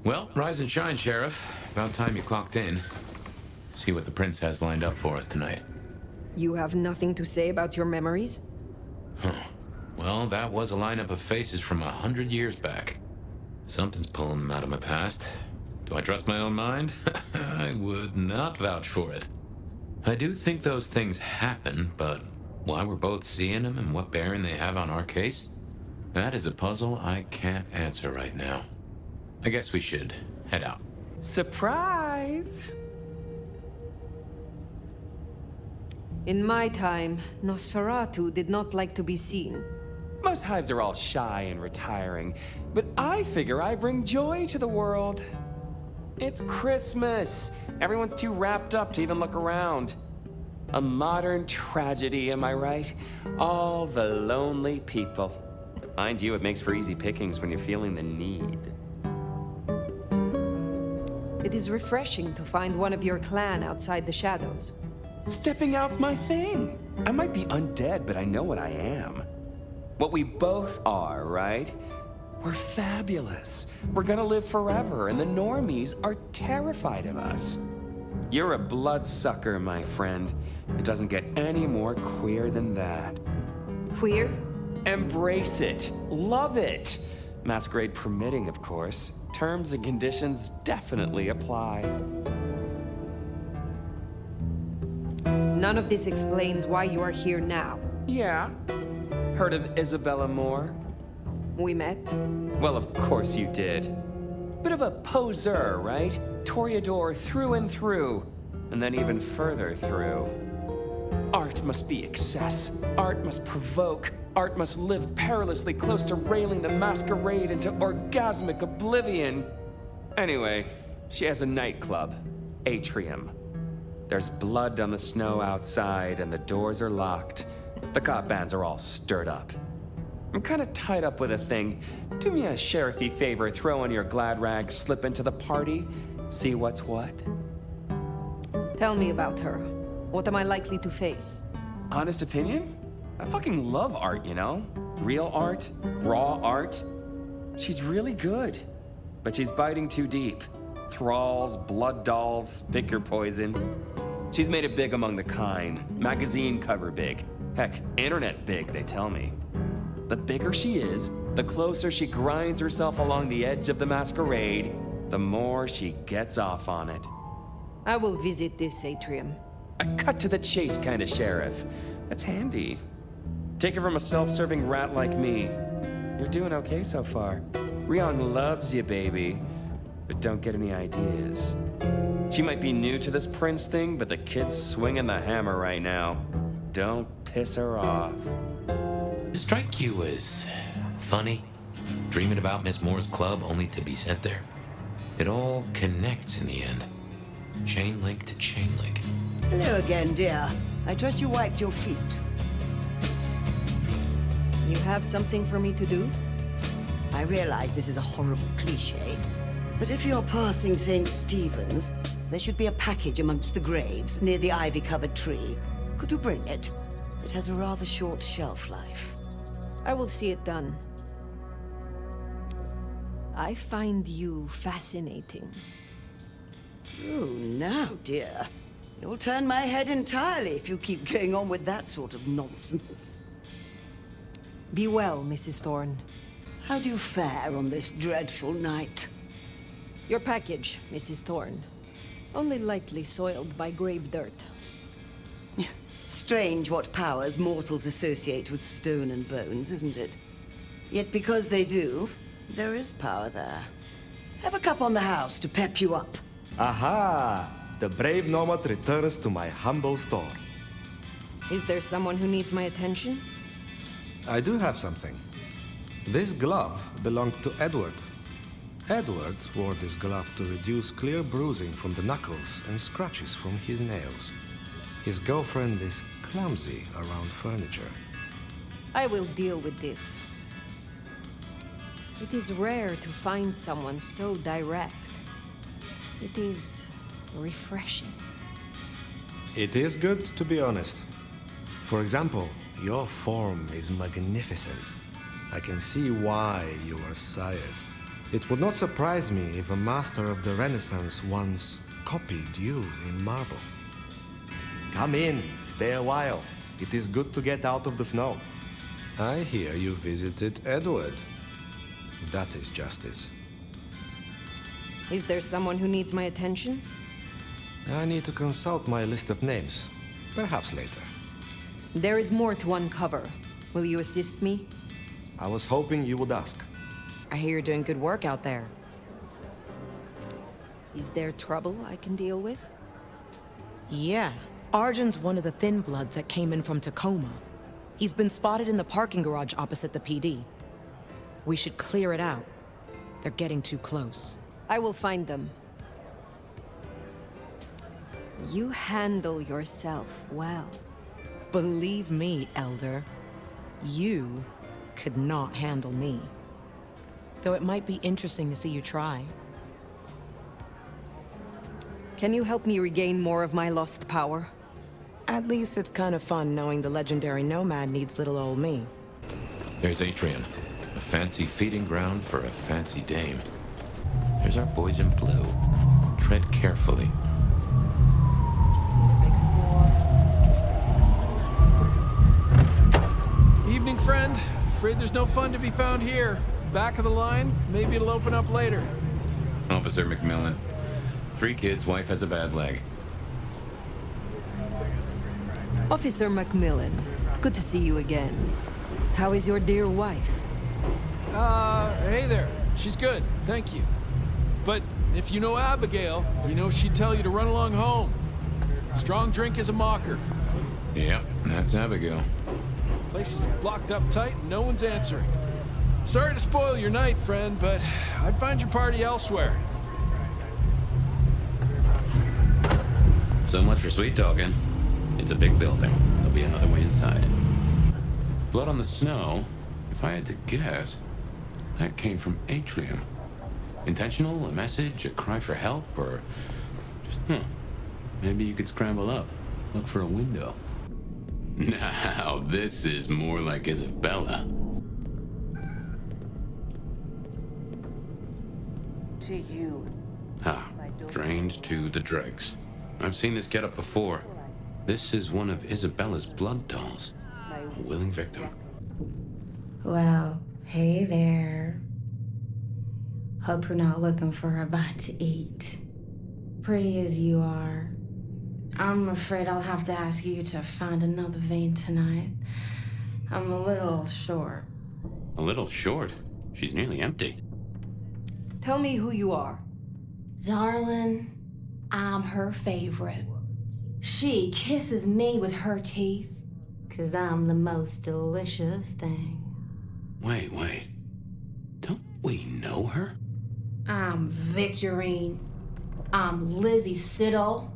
Well, rise and shine, Sheriff. About time you clocked in. See what the Prince has lined up for us tonight. You have nothing to say about your memories? Huh. Well, that was a lineup of faces from 100 years back. Something's pulling them out of my past. Do I trust my own mind? I would not vouch for it. I do think those things happen, but why we're both seeing them and what bearing they have on our case? That is a puzzle I can't answer right now. I guess we should head out. Surprise! In my time, Nosferatu did not like to be seen. Most hives are all shy and retiring, but I figure I bring joy to the world. It's Christmas. Everyone's too wrapped up to even look around. A modern tragedy, am I right? All the lonely people. Mind you, it makes for easy pickings when you're feeling the need. It is refreshing to find one of your clan outside the shadows. Stepping out's my thing. I might be undead, but I know what I am. What we both are, right? We're fabulous. We're gonna live forever, and the normies are terrified of us. You're a bloodsucker, my friend. It doesn't get any more queer than that. Queer? Embrace it. Love it. Masquerade permitting, of course. Terms and conditions definitely apply. None of this explains why you are here now. Yeah. Heard of Isabella Moore? We met? Well, of course you did. Bit of a poseur, right? Toreador through and through, and then even further through. Art must be excess. Art must provoke. Art must live perilously close to railing the masquerade into orgasmic oblivion. Anyway, she has a nightclub, Atrium. There's blood on the snow outside, and the doors are locked. The cop bands are all stirred up. I'm kind of tied up with a thing. Do me a sheriffy favor, throw on your glad rags, slip into the party, see what's what. Tell me about her. What am I likely to face? Honest opinion? I fucking love art, you know? Real art, raw art. She's really good, but she's biting too deep. Thralls, blood dolls, pick your poison. She's made it big among the kind. Magazine cover big. Heck, internet big, they tell me. The bigger she is, the closer she grinds herself along the edge of the masquerade, the more she gets off on it. I will visit this atrium. A cut-to-the-chase kind of sheriff. That's handy. Take it from a self-serving rat like me. You're doing okay so far. Rion loves you, baby. But don't get any ideas. She might be new to this prince thing, but the kid's swinging the hammer right now. Don't piss her off. Strike you as funny? Dreaming about Miss Moore's club only to be sent there? It all connects in the end. Chain link to chain link. Hello again, dear. I trust you wiped your feet. You have something for me to do? I realize this is a horrible cliché, but if you're passing St. Stephen's, there should be a package amongst the graves near the ivy-covered tree. Could you bring it? It has a rather short shelf life. I will see it done. I find you fascinating. Oh, now, dear. You'll turn my head entirely if you keep going on with that sort of nonsense. Be well, Mrs. Thorne. How do you fare on this dreadful night? Your package, Mrs. Thorne. Only lightly soiled by grave dirt. Strange what powers mortals associate with stone and bones, isn't it? Yet because they do, there is power there. Have a cup on the house to pep you up. Aha! The brave nomad returns to my humble store. Is there someone who needs my attention? I do have something. This glove belonged to Edward. Edward wore this glove to reduce clear bruising from the knuckles and scratches from his nails. His girlfriend is clumsy around furniture. I will deal with this. It is rare to find someone so direct. It is refreshing. It is good to be honest. For example, your form is magnificent. I can see why you are sired. It would not surprise me if a master of the Renaissance once copied you in marble. Come in, stay a while. It is good to get out of the snow. I hear you visited Edward. That is justice. Is there someone who needs my attention? I need to consult my list of names. Perhaps later. There is more to uncover. Will you assist me? I was hoping you would ask. I hear you're doing good work out there. Is there trouble I can deal with? Yeah. Arjun's one of the thin bloods that came in from Tacoma. He's been spotted in the parking garage opposite the PD. We should clear it out. They're getting too close. I will find them. You handle yourself well. Believe me, Elder. You could not handle me. Though it might be interesting to see you try. Can you help me regain more of my lost power? At least it's kind of fun knowing the legendary nomad needs little old me. There's Atrium, a fancy feeding ground for a fancy dame. There's our boys in blue. Tread carefully. Evening, friend. Afraid there's no fun to be found here. Back of the line, maybe it'll open up later. Officer McMillan. 3 kids, wife has a bad leg. Officer Macmillan, good to see you again. How is your dear wife? Hey there. She's good, thank you. But if you know Abigail, you know she'd tell you to run along home. Strong drink is a mocker. Yep, that's Abigail. Place is blocked up tight and no one's answering. Sorry to spoil your night, friend, but I'd find your party elsewhere. So much for sweet talking. It's a big building. There'll be another way inside. Blood on the snow, if I had to guess, that came from Atrium. Intentional, a message, a cry for help, or just, maybe you could scramble up, look for a window. Now, this is more like Isabella. To you. Drained to the dregs. I've seen this getup before. This is one of Isabella's blood dolls. A willing victim. Well, hey there. Hope you're not looking for a bite to eat. Pretty as you are, I'm afraid I'll have to ask you to find another vein tonight. I'm a little short. A little short. She's nearly empty. Tell me who you are. Darling, I'm her favorite. She kisses me with her teeth, 'cause I'm the most delicious thing. Wait. Don't we know her? I'm Victorine. I'm Lizzie Siddle.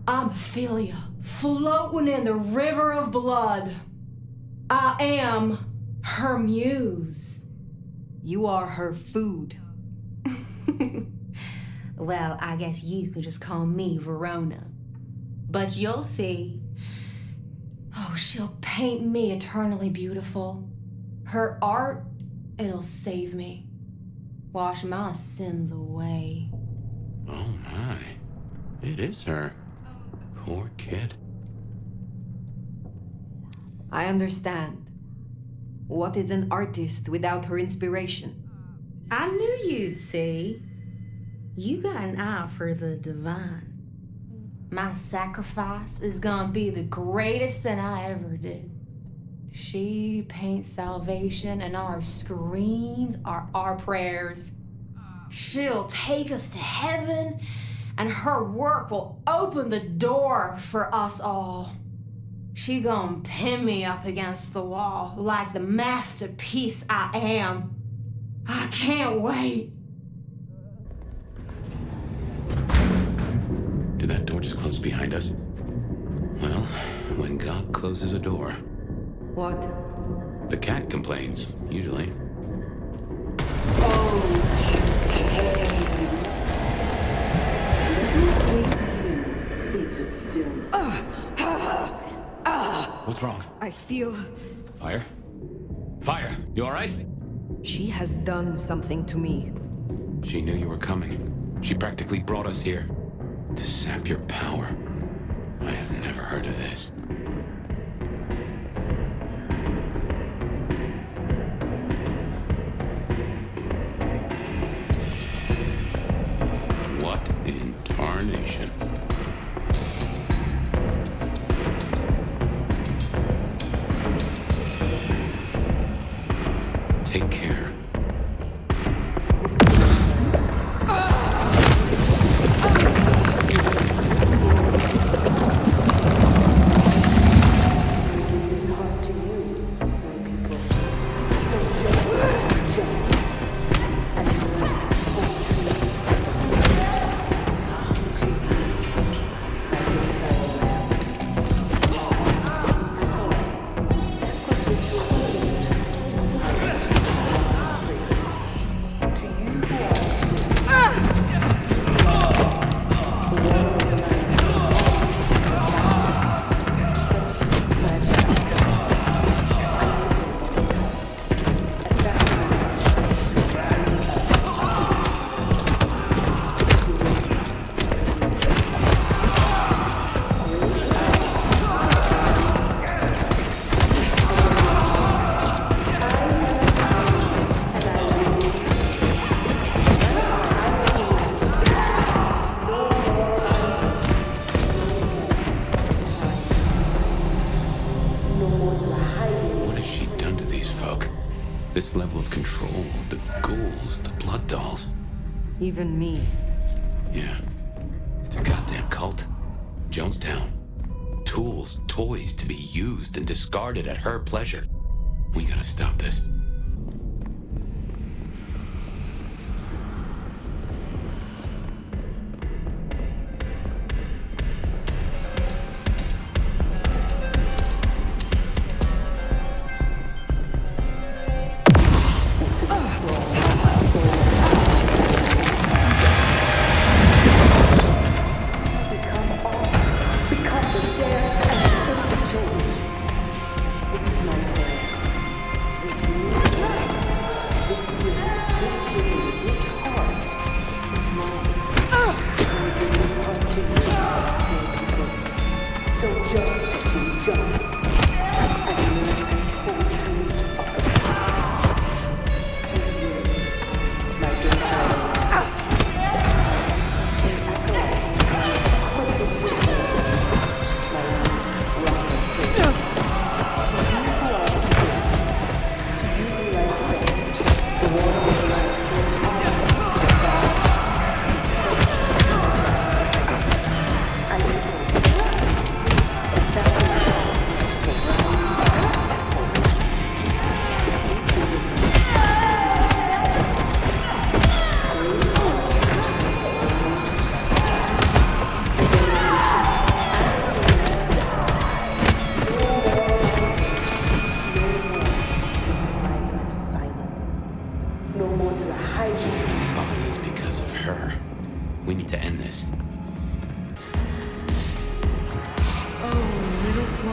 I'm Ophelia, floating in the river of blood. I am her muse. You are her food. Well, I guess you could just call me Verona. But you'll see. Oh, she'll paint me eternally beautiful. Her art, it'll save me. Wash my sins away. Oh my. It is her. Poor kid. I understand. What is an artist without her inspiration? I knew you'd see. You got an eye for the divine. My sacrifice is gonna be the greatest thing I ever did. She paints salvation, and our screams are our prayers. She'll take us to heaven, and her work will open the door for us all. She gonna pin me up against the wall like the masterpiece I am. I can't wait. Did that door just close behind us? Well, when God closes a door... What? The cat complains, usually. What's wrong? I feel... Fire? Fire! You alright? She has done something to me. She knew you were coming. She practically brought us here. To sap your power. I have never heard of this. What in tarnation? Take care. This level of control, the ghouls, the blood dolls. Even me. Yeah. It's a goddamn cult. Jonestown. Tools, toys to be used and discarded at her pleasure. We gotta stop this. This is my prayer. This new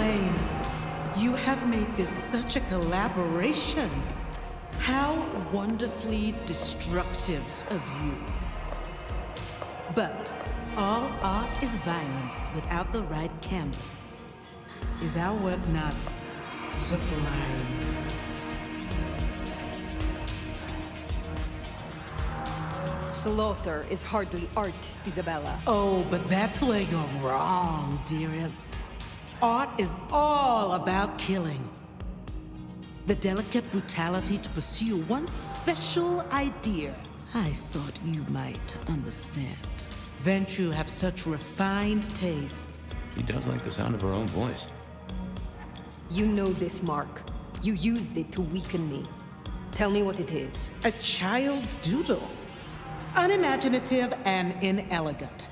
Flame, you have made this such a collaboration. How wonderfully destructive of you. But all art is violence without the right canvas. Is our work not sublime? Slaughter is hardly art, Isabella. Oh, but that's where you're wrong, dearest. Art is all about killing. The delicate brutality to pursue one special idea. I thought you might understand. Ventrue have such refined tastes. She does like the sound of her own voice. You know this, Mark. You used it to weaken me. Tell me what it is. A child's doodle. Unimaginative and inelegant.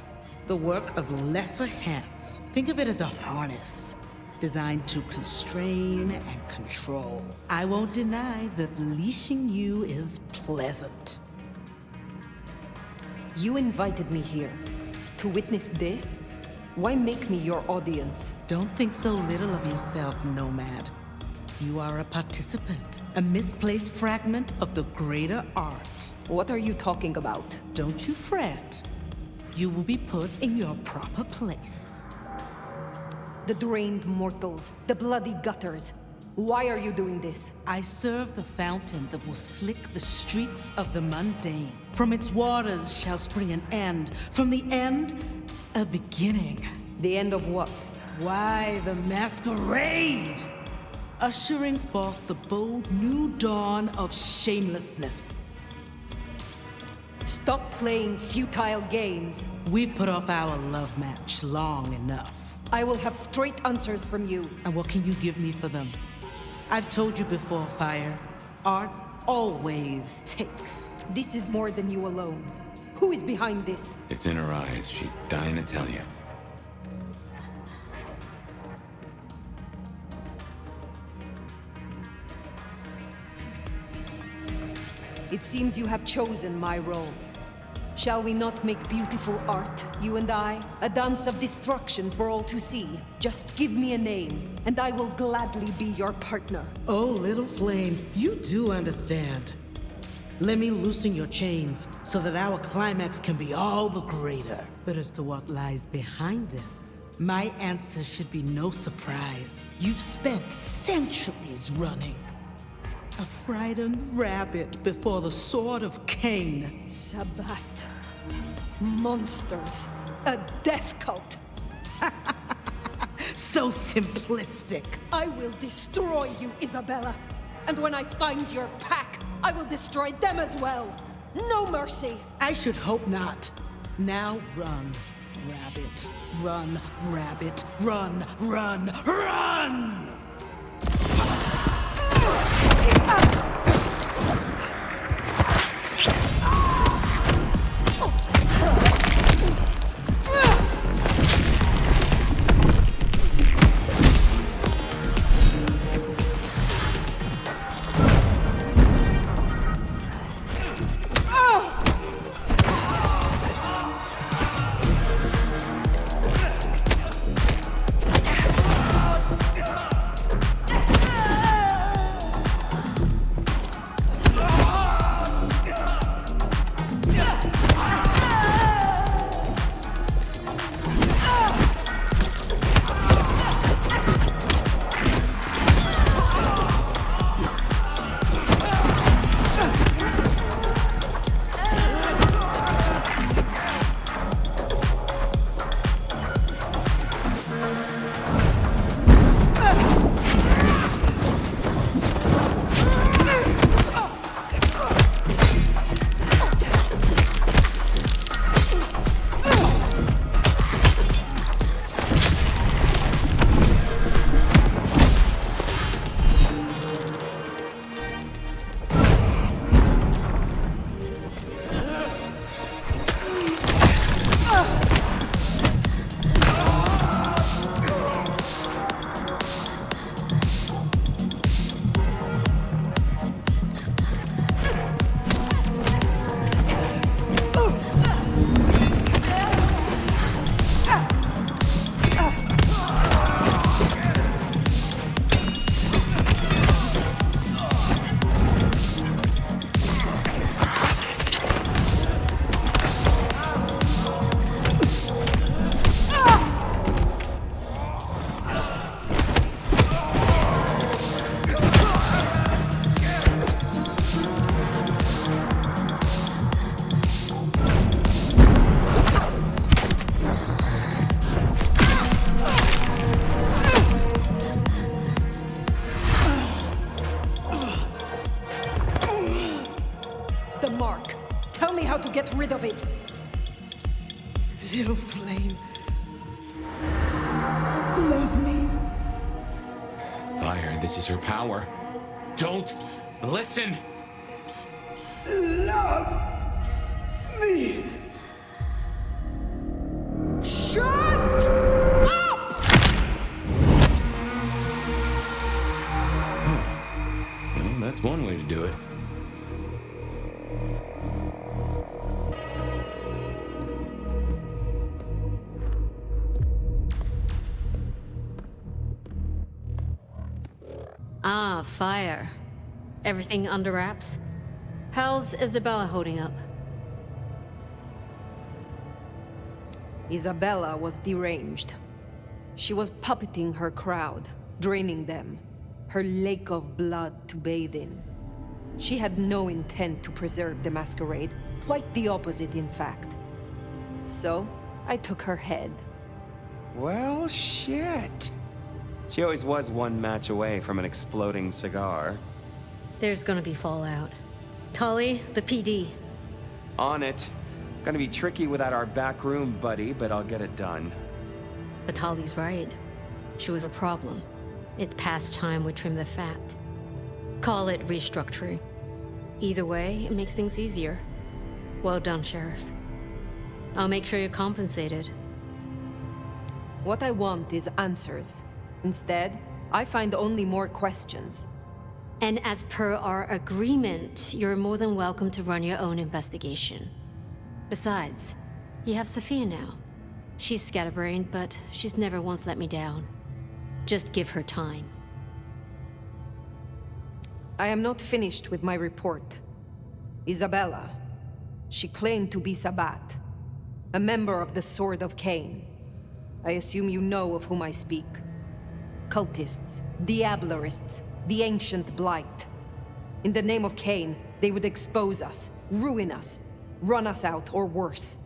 The work of lesser hands. Think of it as a harness, designed to constrain and control. I won't deny that leashing you is pleasant. You invited me here to witness this? Why make me your audience? Don't think so little of yourself, Nomad. You are a participant, a misplaced fragment of the greater art. What are you talking about? Don't you fret. You will be put in your proper place. The drained mortals, the bloody gutters. Why are you doing this? I serve the fountain that will slick the streets of the mundane. From its waters shall spring an end. From the end, a beginning. The end of what? Why, the Masquerade! Ushering forth the bold new dawn of shamelessness. Stop playing futile games. We've put off our love match long enough. I will have straight answers from you. And what can you give me for them? I've told you before, Fire. Art always takes. This is more than you alone. Who is behind this? It's in her eyes. She's dying to tell you. It seems you have chosen my role. Shall we not make beautiful art, you and I? A dance of destruction for all to see. Just give me a name, and I will gladly be your partner. Oh, little flame, you do understand. Let me loosen your chains, so that our climax can be all the greater. But as to what lies behind this, my answer should be no surprise. You've spent centuries running. A frightened rabbit before the sword of Cain. Sabbat. Monsters. A death cult. So simplistic. I will destroy you, Isabella. And when I find your pack, I will destroy them as well. No mercy. I should hope not. Now run, rabbit. Run, rabbit. Run, run, run! get rid of it. Little flame. Love me. Fire, this is her power. Don't listen! Love me. Shut up! Well, that's one way to do it. Ah, Fire. Everything under wraps? How's Isabella holding up? Isabella was deranged. She was puppeting her crowd, draining them, her lake of blood to bathe in. She had no intent to preserve the Masquerade, quite the opposite, in fact. So, I took her head. Well, shit. She always was one match away from an exploding cigar. There's gonna be fallout. Tully, the PD. On it. Gonna be tricky without our back room buddy, but I'll get it done. But Tully's right. She was a problem. It's past time we trim the fat. Call it restructuring. Either way, it makes things easier. Well done, Sheriff. I'll make sure you're compensated. What I want is answers. Instead, I find only more questions. And as per our agreement, you're more than welcome to run your own investigation. Besides, you have Sophia now. She's scatterbrained, but she's never once let me down. Just give her time. I am not finished with my report. Isabella. She claimed to be Sabbat, a member of the Sword of Cain. I assume you know of whom I speak. Cultists, Diablerists, the Ancient Blight. In the name of Cain, they would expose us, ruin us, run us out, or worse.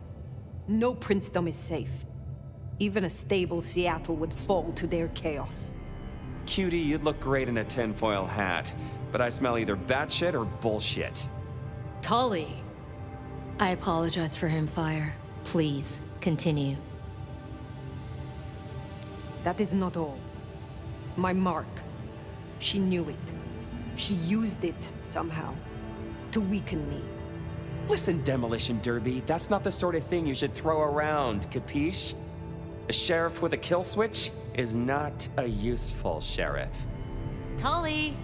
No princedom is safe. Even a stable Seattle would fall to their chaos. Cutie, you'd look great in a tinfoil hat, but I smell either batshit or bullshit. Tully! I apologize for him, Fire. Please, continue. That is not all. My mark. She knew it. She used it, somehow, to weaken me. Listen, Demolition Derby, that's not the sort of thing you should throw around, capiche? A sheriff with a kill switch is not a useful sheriff. Tully!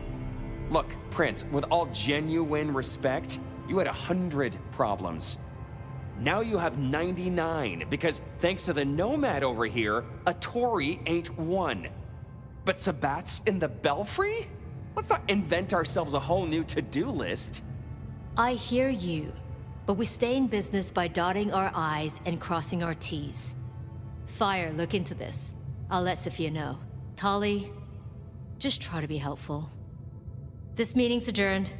Look, Prince, with all genuine respect, you had 100 problems. Now you have 99, because thanks to the Nomad over here, a Tory ain't one. But Sabbat's in the Belfry? Let's not invent ourselves a whole new to-do list. I hear you, but we stay in business by dotting our I's and crossing our T's. Fire, look into this. I'll let Sophia know. Tully, just try to be helpful. This meeting's adjourned.